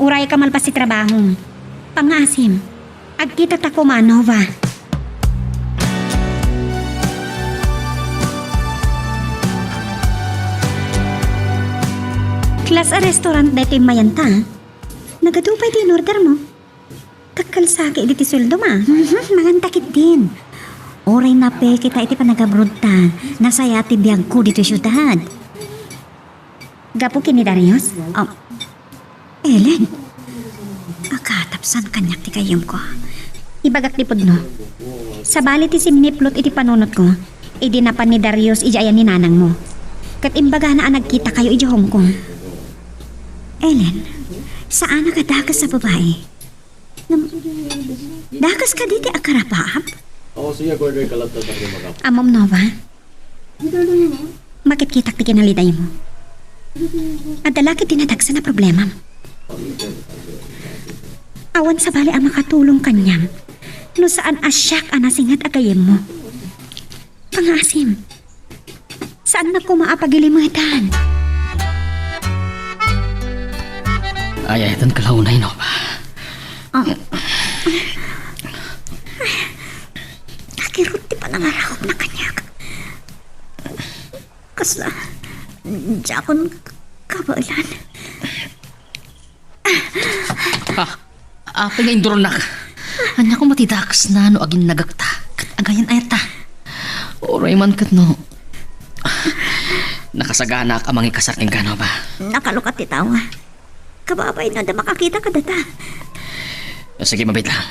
Uray ka malpas si trabaho. Pangasim, agkita ta ko man, Nova. Klas a restaurant dito yung mayanta. Nagadupay din order mo. Kakalsaki diti sweldo ma. Mangantakit din. Oray na pe kita iti panagabroad ta. Nasaya ti biyag ko dito syudad. Gapo kini Darius? Ellen. Akatapsan kanyak ti kayom ko. Ibagak ti pudno. Sa bali ti simniplot iti panunot ko. Idinapan ni Darius ijayan ni nanang mo. Kat imbaga na nagkita kayo iti Hong Kong. Ellen, saan nakadakas sa babae? Dakas ka diti akarapaap? Amom Nova, makitkitak ti kinaliday mo. At dalaki tinadagsa na problema. Awan sa bali ang makatulong kanyam. No saan asyak anasingat agayem mo. Pangasim, saan na kumaapagilimutan? Ay, ito kalaunay no ba? Nakirot ti pa nangarakop na kanyak. Kasla, jakon kabalan. Apay nga indronak. Anya ko matidakas na no agin nagakta. Kat agayan ayata. Oray man kat no. Nakasagana ka mangi kasarking ka no ba? Nakalukat ti tao nga. Kababay na da makakita ka data. Sige, mabit lang.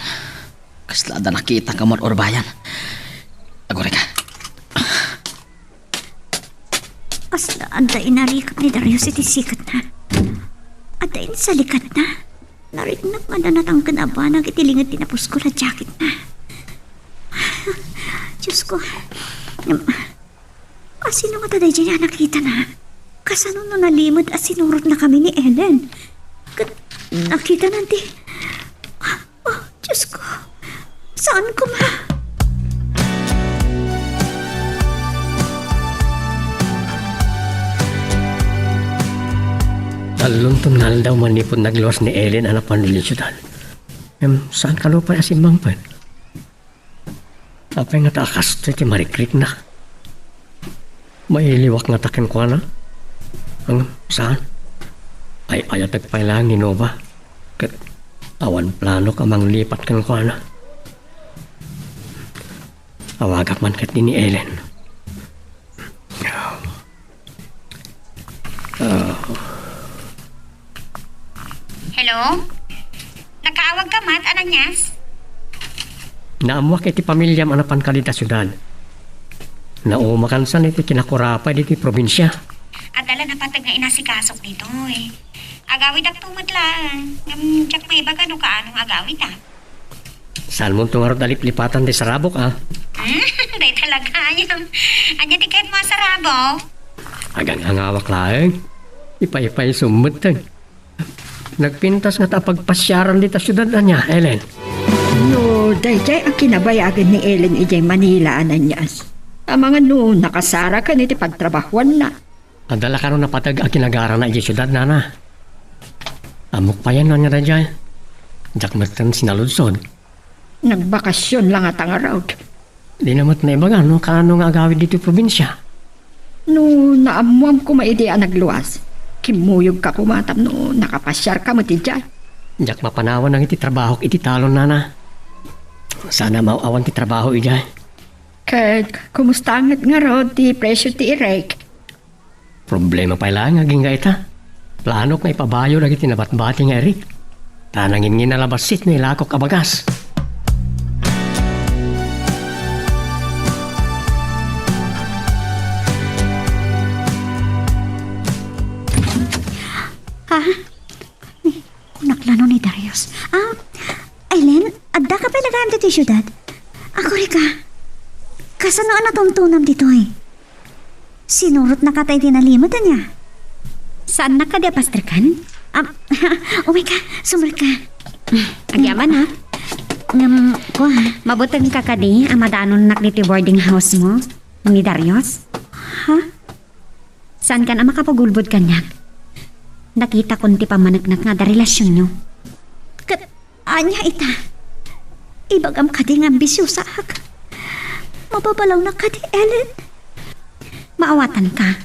Kasla da nakita ka mo or bayan. Agore ka. Kasla anda inarikap ni Darius iti sikat na. At dain sa likat na. Narignak nga na natang kanaba nagitilingat tinapos ko na jacket na. Diyos ko. Asino nga taday dyan na nakita na? Kasano no nalimod at sinurot na kami ni Ellen. Nakita nanti. Oh, Diyos ko. Saan ko ma? Talong tungal daw manipod nagluwas ni Ellen anak panulil syudad. Saan ka lupa asin mangpan? Apay nga taakas iti marikrik na. May liwak nga takin ko na. Saan? Ay ayatag pa lang ni Nova. Kat awan plano ka mang lipat kan ko na. Awagap man kat ni Ellen. Hello? Nakaawag ka, Mat, Ananyas? Naamuak iti pamilyam anapan kalita syudad. Naumakansan iti kinakurapay iti probinsya. Adala na patag nga inasikasok dito eh. Agawid ak tumad lang. Tsak may iba no kaanong agawid ah. Saan mo tungarot alip-lipatan di sarabok ah? Day talaga ayam. Anya tiket mo sa Rabaw? Agang hangawak laeng. Ipay-ipay sumutang. Nagpintas nga tapagpasyaran dita syudad na niya, Ellen. No, dayjay ang kinabayagan ni Ellen ijay Manila, Ananyas. Ang mga no, nakasara ka niti pagtrabahuan na. Adala ka ron napatag ang kinagara na ijay syudad na na. Amok pa yan na niya na dyan. Jak matan sinaludsod. Nagbakasyon lang at ang araw. Di namat na ibaga, no? Kaano nga agawid dito probinsya? No, naamuam ko maidi ang nagluwas. Kimuyog ka kumatam no, nakapasyar ka mati dyan. Jak mapanawan ng iti trabaho iti talon na na. Sana mauawan ti trabaho ijay. Kaya, kumusta nga rod ti presyo ti irek? Problema pa lang aging gaita. Planok na ipabayo lagi tinabat-bati nga eri. Tanangin nga nalabasit na ilakok abagas. Ha? Naklano ni Darius. Aileen, adda ka pa nagaan dito yung syudad? Ako rin ka. Kasano ang natuntunam dito eh? Sinurot na katay dinalimutan niya. Saan na ka di pastrikan? Oh my God, sumur ka. Agyaman ha? Ko ha, mabutang ka ka di ang madanon nakditi boarding house mo ni Darius? Ha? Saan ka na makapagulbod kanyak? Nakita ko ti pamanagnak nga da relasyon nyo. Anya ita. Ibagam ka di nga ambisyosa ak. Mababalaw na ka di, Ellen. Maawatan ka.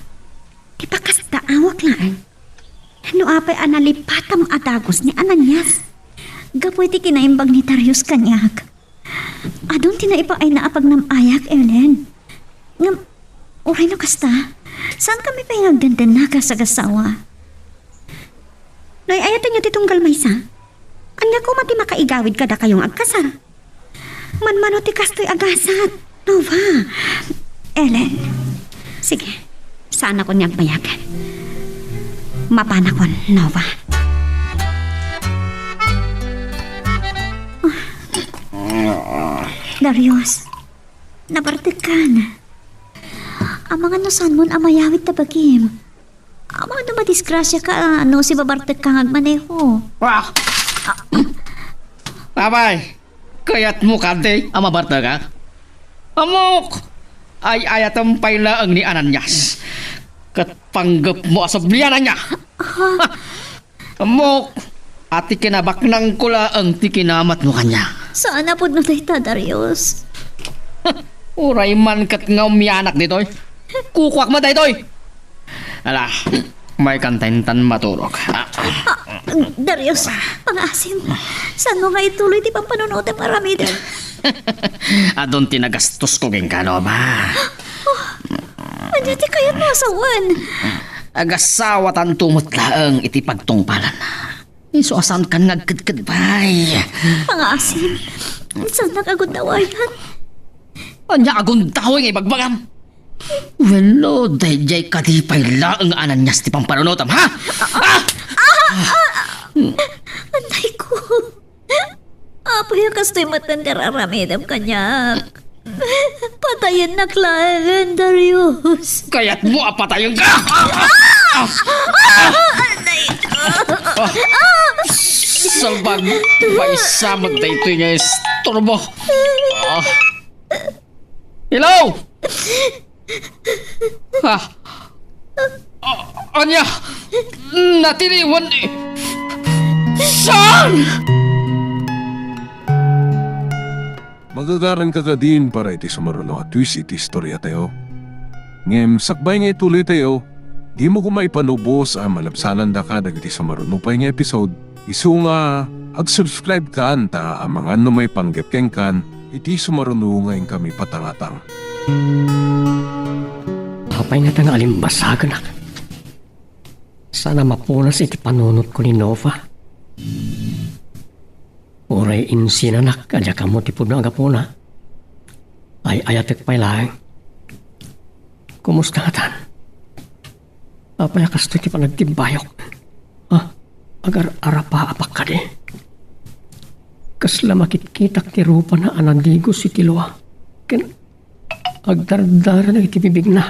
Di pa kasta awak lang. Ano apay analipatang adagos ni Ananyas. Gapoy ti kinaimbag ni Darius kanyak. Adon tinaipa ay naapag ng ayak, Ellen. Ngam, uray no kasta. Saan kami pahingagdandan na ka sa gasawa? Noy, ayatan nyo titunggal maysa. Anya ko mati makaigawid kada kayong agkasar. Manmano ti kastoy agasat. Nova. Ellen. Sige. Sana ko niyang payagan. Mapanakon, Nova. Darius. Nabartig ka na. Ang mga nasan mo amayawit tabagim. Ama na madisgrasya ka, si babartag kang agmaneho. Wah! Babay! Kaya't mo kante, amabarta ka? Amok! Ay ayatang pailaang ni Ananyas. Kat panggap mo asablianan niya. Amok! Ati kinabaknang kula ang tikinamat mo kanya. Sana po na tayo, Darius. Uray man kat nga umianak dito'y. Kukwak mo dito'y. Ala, may kantaintan maturok. Darius, pangasim. Saan mo nga ituloy di pang panunood ang marami din? Adon tinagastos ko ging kano ba? Anya ti kayat mo asawan. Agasawa tan tumot laang iti pagtungpalan. Iso asan kan ngagkadkad bay. Pangasim, saan nag-agod dawayan? Anya agon tawing ibagbagam. Welo, dayjay kadipay laang Ananyas ti pampanunotam, ha? Anay ko. Apoy ang kastoy matanda raramidam kanyak. Patayin na klaan, Darius. Kaya't mo apatayon ka! Anay ko. Salbag, paisamag da ito nga istorbo. Hello! Ha? Anya! Natiliwan eh! Saan? Magagaran ka din para iti sumarulo at twist iti istorya tayo. Ngem sakbay nga ituloy tayo, Di mo ko maipanubos ang malabsanan da ka dagiti sa marunupay nga episode. Isu nga, ag-subscribe ka anta ang mga ano may panggapkeng kan, iti sumarunungayin kami patangatang. Kapay nga tang alimbasagan ak. Sana mapunas iti panunot ko ni Nova. Uray insinanak, adya ka mo tipod na agapuna. Ay ayatek pa'y lang. Kumusta nga tan? Apay akas iti panagtimbayok. Agar arapa apak ka di. Kasla makitkitak ti rupa na anandigo si Tiloa. Ken agdardara na iti bibig na.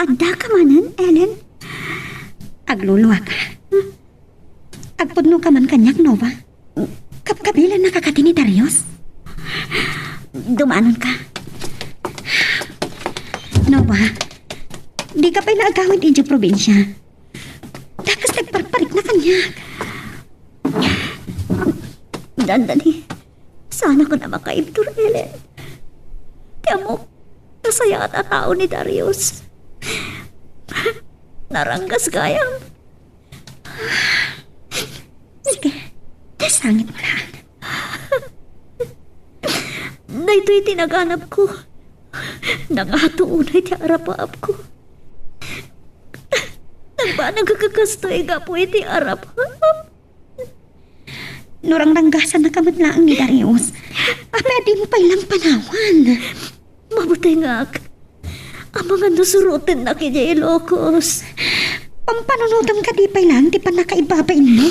Adda ka manan, Ellen? Agluluwa ka. Agpudno ka man kanyak, Nova. Kapkabilan nakakati ni Darius. Dumanon ka. Nova, di ka pa'y naagawid inyo probinsya. Dakas nagparparik na kanyak. Dandali, sana ko na makaibtur, Ellen. Kaya mo, nasaya at tao ni Darius. Naranggas gayang. Sige, dasangit mo lang. Dahito'y tinaganap ko. Nangatuunay ti arapaap ko. Nagkakastoy ka po iti arapaap. Nurang ranggasan na kamatlaang ni Darius. Pwede mo pa ilang panawan. Mabutay nga ak. Ang mga nasurutin na kanya Ilocos. Pampanunutan ka di pa'y lang, di pa nakaibabain mo.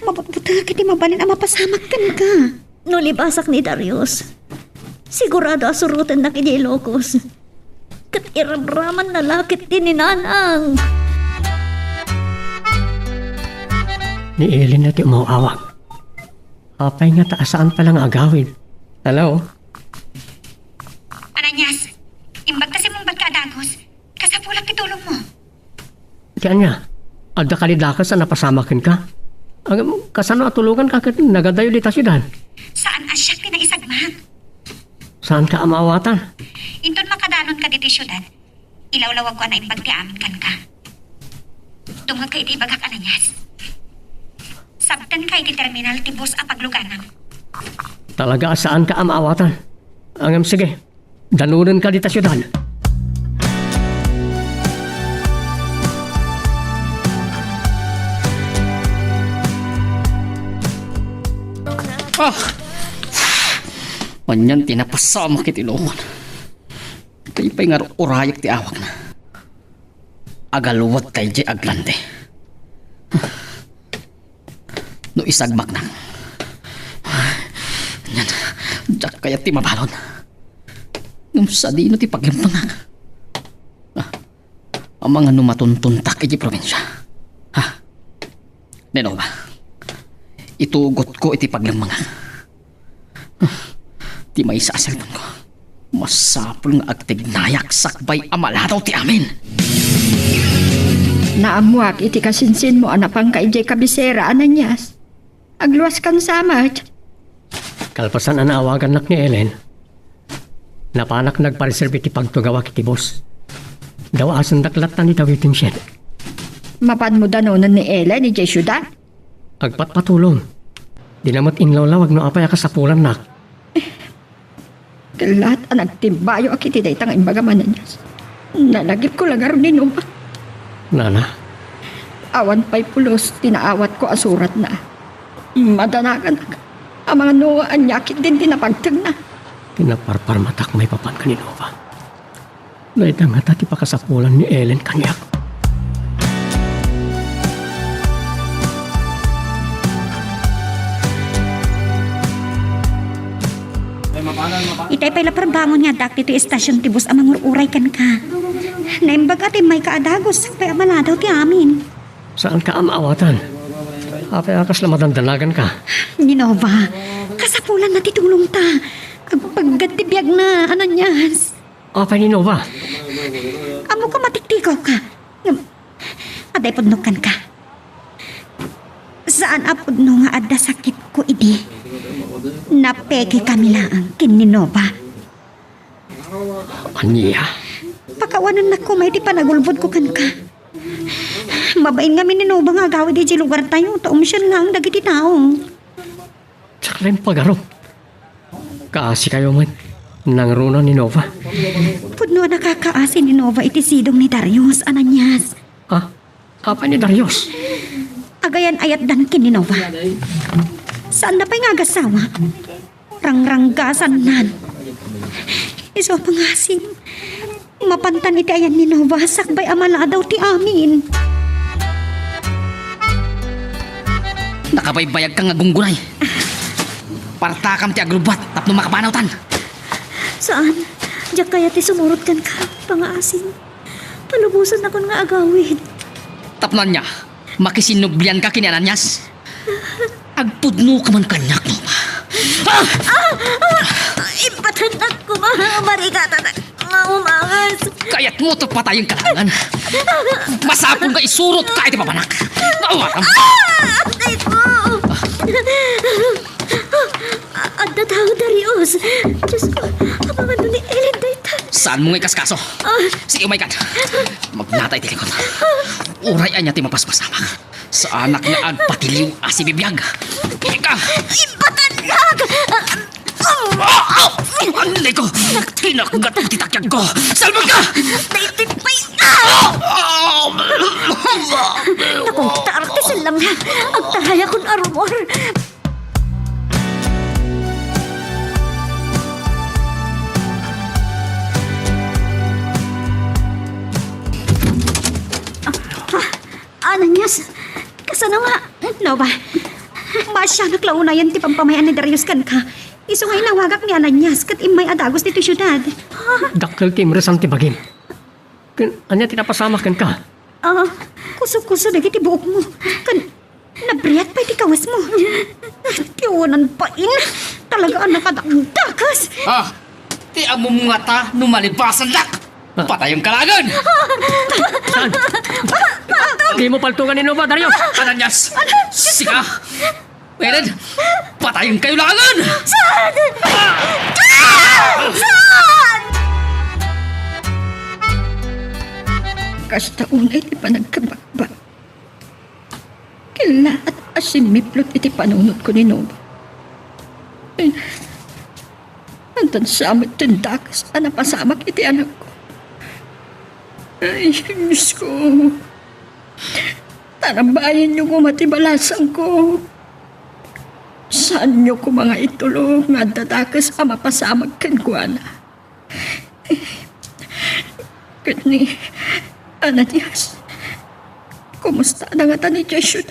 Mabubuta ka di mabalin ang mapasamak ka. Nulibasak ni Darius. Sigurado asurutin na kanya Ilocos. Kat irabraman na lakit din ni Nanang. Ni Ellen na ti umawawag. Apay nga taasaan palang agawid. Hello? Ananyas, imbag kasi mong bagkadagos, kasapulang kitulong mo. Kaya niya, adda kalidakas na napasamakin ka. Ang kasano atulugan ka kat nagadayo di ta syudad. Saan asyak tinaisagmak? Saan ka amawatan? Inton makadanon ka dito syudad, ilawlawag ko na imbag ti amin kan ka. Tungag ka iti bagak Ananyas. Sabtan ka iti terminal ti bus apagluganan. Talaga saan ka amawatan? Sige, danunan ka di ta syudad. Manyan tinapasama kit ilungan. Kaypay nga urayak ti awak na. Agaluwat tayo di aglande. No isagmak na. Yan, jak kaya ti mabalon. Nung sa di no ti paglimpang ang mga numatuntuntak iti probinsya. Neno ba? Itugot ko iti paglimpang Ti may sasalton ko. Masapul nga agtignayak sakbay amalataw ti amin. Naamuak iti kasinsin mo anapang ka ijay kabisera, Ananyas. Agluwas kan samat. Kalpasan ang naawagan nak ni Ellen. Napanak nagpariserve iti pagtugawak iti boss. Daw asan daklat na ni tawitin shed. Mapan mo danonan ni Ellen ijay syudad. Agpatpatulong. Dinamot inlawlawag no apay akasapulan nak. Kalat ang nagtimbayo akiti day tang imbagaman Ananyas. Nalagip ko lagaron ni Nova. Nana, Awan pa'y pulos, tinaawat ko asurat na. Madanagan ang mga nuwaan nyakit din tinapagtag na. pinaparparmatak may papan ka ni Nova. Lahat ang hatati pakasapulan ni Ellen kanyak. Itay pala parbangon nga dak dito estasyon tibus amang uray kan ka. Naimbag ati may kaadagos pay amaladaw ti amin. Saan ka amaawatan? Apay akas na madandanagan ka. Ni Nova, kasapulan na titulong ta. Agpaggatibiyag na, Ananyas. Apay ni Nova. Amo ka matiktikaw ka. Aday pudnukan ka. Saan apod no nga adda sakit ko idi? Napeke kami lang kininova. Aniya? Pakawanan na ko may di panagulbod ko kan ka. Mabain nga mininova nga agawid di lugar tayo. Taom siya lang dagiti taong. Tsaka rin pagaro. Kaasi kayo man. Nang runa ni Nova. Pudno nakakaasi ni Nova iti sidong ni Darius, Ananias. Ha? Apa ni Darius? Agayan ayat dan kin ni Nova. Saan na pa'y nga gasawa? Rangranggasan nan. Iso pangasim. Mapantan iti ayan ni Nova, sakbay amala daw ti amin. Nakabaybayag ka nga gunggunay. Partakam ti aglubat, tapno makapanawtan. Saan? Diyak kaya ti sumurot kan ka, pangaasin. Palubusan ako nga agawid. Tapnan niya, makisinublian ka kini Ananias. Agpudno ka man kanyak, no ba? Impatanak ko marigata na umangas. Kaya't mo ito patayang kalangan. Masapon ka isurot ka iti papanak. Naawakam. Ay ko! Adda tao, Darius. Diyos ko, abang ano ni Ellen dayta. Saan mo nga ikaskaso? Sige, umay ka. Magnatay ti likod. Uray anya ti mapaspasamak. Sa anak niya agpatiliw si bibiyag. Ika! Impatanak! Anlay ko! Kinakagat mo titakyag ko! Salmag ka! Naitipay! Nakong taartisan lang na. Ang tahaya kong armor. Ananias, kasano nga? Nova, masya naklaunayan ti pampamayan ni Darius kan ka. Iso nga inawagak ni Ananias kat imay adagos dito syudad. Dakkel ti imresan ti bagim. Anya tinapasama kan ka? Kuso-kuso dagiti buok mo. Kan, nabriyat pa iti kawas mo. Tiwanan pa in. Talaga ang nakadakdakas. Ti among nga ta numalibasan dak! Patayang kalagan! Saan? Di mo paltungan ni Nova, Darius! Ananias! Siga! Meron! Patayang kayo langan! Kasta unay iti panagkabakbak. Kila at asimiplot iti panunod ko ni Nova. Antan samot tindakas anapasamak iti anak ko. Ay, Diyos ko. Tarabayan niyo ko matibalasan ko. Saan niyo ko mga itulong nga dadakas ang mapasamag kan ko, ana? Kani, Ananias, kumusta na nga ta ni Joshua?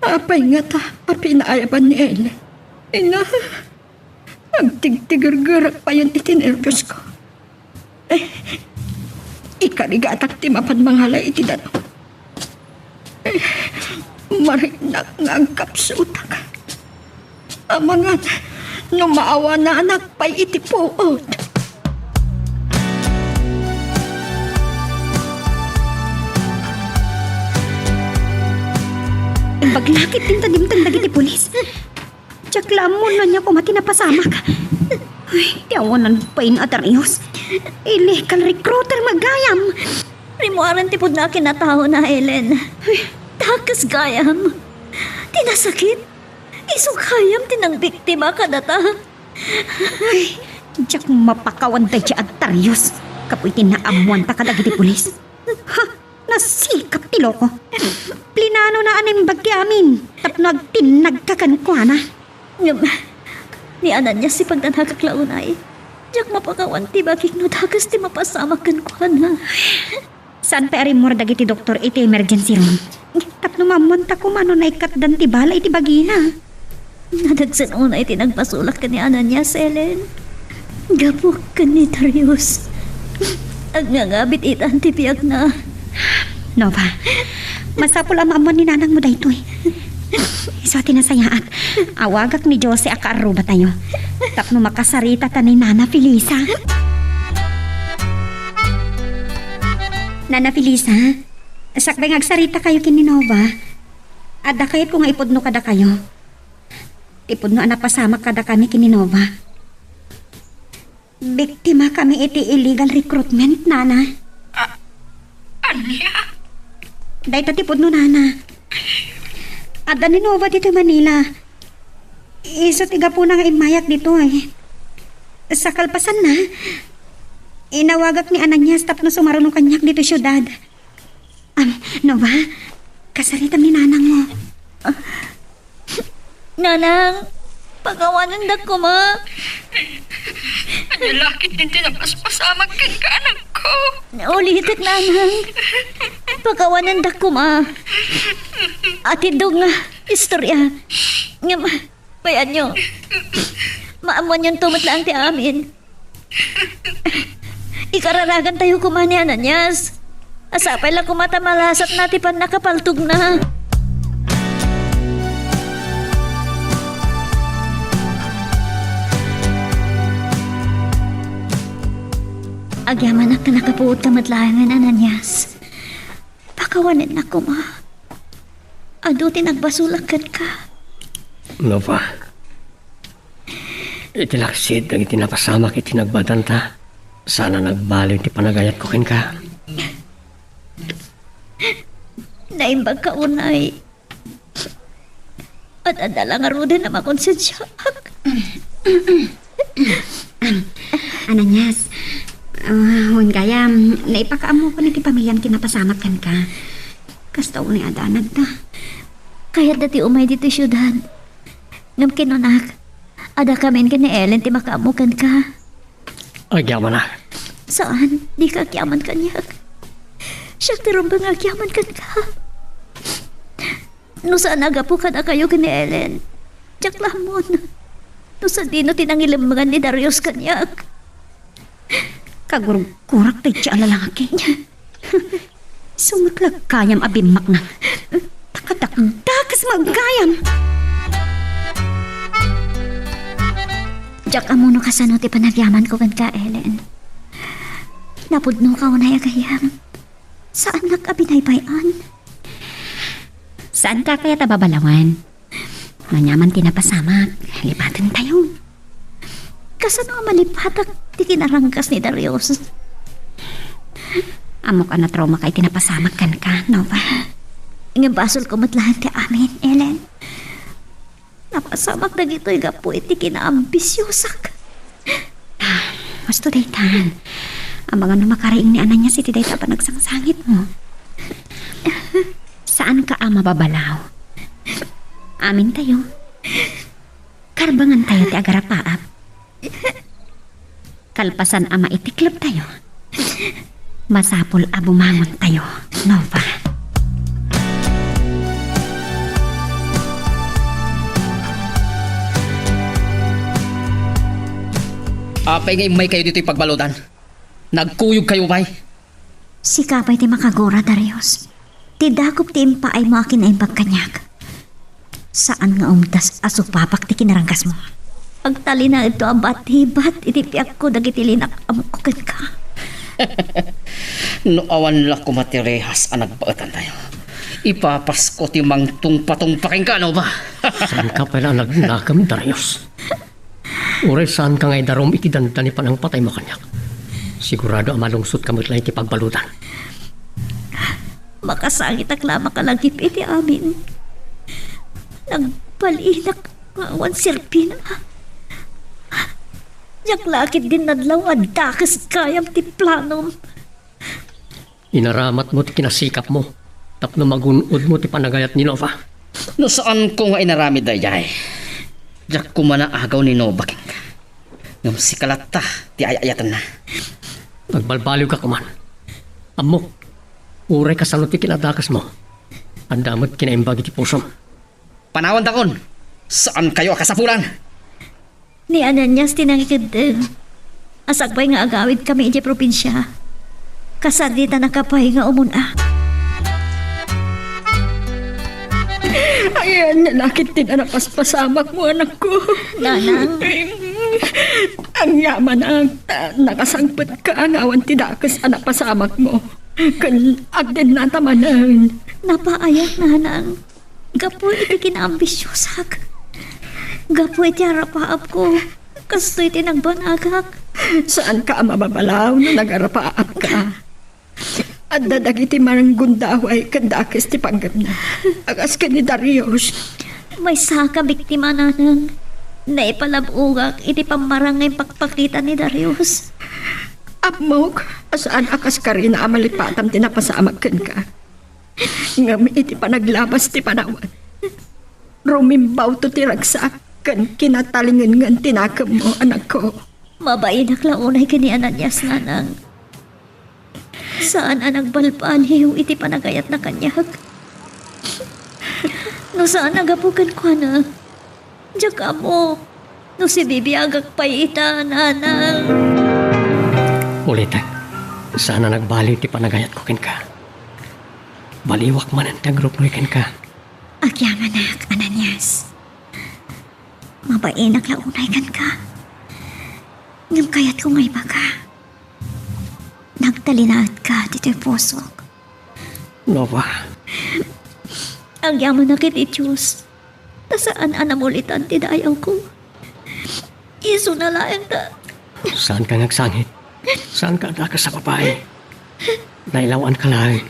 Apay nga ta, apinaayaban ni Ellen. Ina, agtigtigar-garak pa yan itinervyos ko. Ikarigatak ti mapan manghalay iti dano. Marinak nga ang kapsutak. Amangan, numaawa na anak pa'y iti puot. Baglakit din tadimtang dagiti pulis. Tsaklamun na niya ko matinapasamak. Ay, tiawanan pa in Darius. Illegal recruiter magayam. Rimuaran tipod na kinatao na, Ellen. Takas gayam. Tinasakit. Isukayam tinang biktima ka data. Ay, tiyak mapakawan tayo at Darius. Kapoy tinaamuan ta kadagiti pulis. Ha, nasikap ti loko. Plinano na aning bagyamin. Tapno agtinag kakankuana. Ni Ananias si pagdanhakaklaunay. Diyak mapakawan ti bakik no takas ti mapasamakan ko na. Saan pa arimor dagiti doktor iti emergency room? Tapno mamunta ko mano na ikat dan ti bala iti bagina. Nadagsan unay ti nagpasulak ka ni Ananias, Ellen. Gapok ka ni Darius. Ang ngangabit itan ti piyak na. Nova, masapul ang amon ni nanang mo daytoy. So tinasayaat, awagak ni Jose akaaruba tayo. Tapno makasarita ta ni Nana Felisa. Nana Felisa, sakbay agsarita kayo kini Nova. Ada kahit kung nga ipudno kada kayo. Ipudno anak pasamak kada kami kininova. Biktima kami iti illegal recruitment, nana. Anya? Dahil tatipudno, nana. Ada ni Nova dito Manila. Isa tiga po nga imayak dito eh. Sa kalpasan na, inawagak ni anak niya stop no sumarunong kanyak dito syudad. Nova, kasaritam ni nanang mo. Nanang, pagawanan da ko, ma. Ano lakit din tinapaspasamag ka anak ko? Ulitit, nanang. Pagawanan da ko, ma. Atidog nga, istorya. Nga, bayan nyo. Maamon yung tumatlaan ti amin. Ikararagan tayo kumani, Ananias. Asapay lang kumatamalasat natin pan nakapaltog na. Agyaman ak na nakapuot ka matlahangan, Ananias. Pakawanin na ko, ma. Ado tinagbasulakan ka. Nova. Itilaksid ang itinapasamak itinagbadanta. Sana nagbalik ti panagayat ko kin ka. Naimbag ka unay. At adala nga ruda na makonsensya. Ananias, huwag kaya, naipakaamo ko ni ti pamilyang tinapasamak kan ka. Kastaw ni adanag ta. Kaya dati umay dito syudad. Ngam kinunak. Ada kamin ka ni Ellen ti makaamukan ka. Agyaman na. Saan? Di ka akyaman kanyak. Siya tirumbang akyaman kan ka. No saan agapo ka na kayo ka ni Ellen? Diyak lamon. No sa dino tinangilamangan ni Darius kanyak. Kagurug-kurak tayo siya alalaki. Sumutlag kayam abimak na. Takadak-dakas magkayam. Diyak amuno kasano ti panagyaman ko kan ka, Ellen. Napudno ka unay agayam. Saan nagkabinaybayan? Saan ka kaya tababalawan? Manyaman tinapasamak. Lipatan tayo. Kasano ang malipatak ti kinarangkas ni Darius? Amo ka na trauma kay tinapasamak kan ka, Nova. Nga basol ko matlahan ti amin, Ellen. Napasamak na gito'y gapo iti kinaambisyosak. Gusto daytan. Ang mga namakaraing ni anan niya si Tiday pa nagsangsangit mo. Saan ka ama babalaw? Amin tayo. Karbangan tayo ti agarapaap. Kalpasan ama itiklop tayo. Masapol abumangon tayo, Nova. Apay nga imay kayo dito'y pagbalutan. Nagkuyog kayo bay. Si kapay ti makagora, Darius. Ti dakop ti impaay mo akin ay pagkanyak. Saan nga umtas asupapak ti kinarangkas mo? Pagtali na ito ang bat-hibat, itipiak ko dagiti linak amukukan ka. No awan la ko matirehas ang nagbaatan tayo. Ipapas ko ti mangtung patungpaking ka, ano ba? Saan ka pala nagnakam, Darius? Uray saan ka ngay darom itidanta ni panang patay makanyak. Sigurado ang malungsot kamot lang iti pagbalutan. Makasangit ak lamang kalagip iti amin. Nagpalinak ngawan sirpina. Yak lakit din nadlaw at dakas kayam ti planom. Inaramat mo ti kinasikap mo. Tapno magunod mo ti panagayat ni Nova. No saan ko nga inaramid dayay? Diyak ko man agaw ni Nova king ka. Ngam si kalata, ti ayayatan na. Nagbalbaliw ka kuman. Amok, uray ka salot ti kinadakas mo. Ang damot kinaimbag iti pusom. Panawan takon, saan kayo akasapulan? Ni Ananias tinangikid din. Asakbay nga agawid kami iti probinsya. Kasardita nakapay nga umuna. Ayan, nalakit din ang napaspasamak mo, anak ko. Nanang, Ang yaman ang nakasangpot ka ang awan tidakas ang napasamak mo. Kan agden natamanan. napaayak nanang. Gapo iti kinaambisyosak. Gapo iti harapaap ko. Kasto iti nagbanagak. Saan ka mababalaw na nagarapaap ka? At dadagiti maranggundaway kandakis ti panggap na. Agas ka ni Darius. May saka biktima na nang naipalabugak iti pamarangay pagpakita ni Darius. Apmok, asaan akas ka rin na amalipatam tinapasamag ka. Ngam iti panaglabas ti panawan. Rumimbaw to ti ragsak kan kinatalingan ngan tinakam mo, anak ko. Mabainak launay kani Ananias nanang. Saan ang nagbalbaliw iti panagayat na kanyag? No saan nagapugan ko na? Diyaga mo. No si bibiyagak pa ita, nanang. Ulitak, sana nagbaliw ti panagayat ko ken ka. Baliwak man ang tagrup mo ken ka. Agyaman nak, Ananias. Mabainak launay kan ka. Ngam kayat ko ngay baka. Nagtalinaat ka, tito'y pusok. Nova, Agyaman na kiti Diyos. Nasaan anamulitan ti dayaw ko. Iso na lang ta. saan ka nagsangit? Saan ka dakas sa babae? Nailawan ka lang.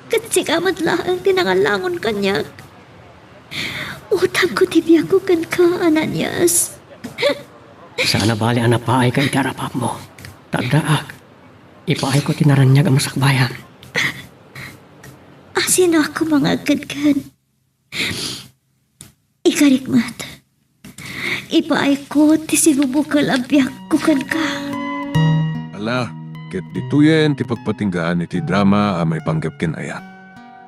Katsikamat lang tinangalangon kanyak. Utang ko tibiyag ko kan ka, Ananias. Sana bali ang napaay ka ikarapap mo. Tagdaak, ipaay ko tinaranyag ang masakbayan. Asino ako mga agad-gan. Ikarikmat. Ipaay ko ti sinubukal abyak ko kan ka. Ala, ket dituyen ti pagpatinggaan iti drama a may panggap ken ayat.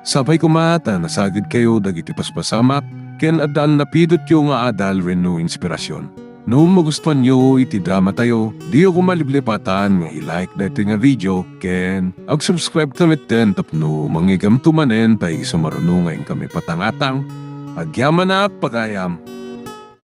Sabay kumata nasagid kayo dagiti paspasamak ken adal napidot yung nga adal renno inspirasyon. No magustuhan nyo iti drama tayo, di ako maliblipatan nga i-like dito nga video ken ag-subscribe kami ten tapno mangigam tumanen tayo sumarunungan kami patangatang. Agyaman na pagayam.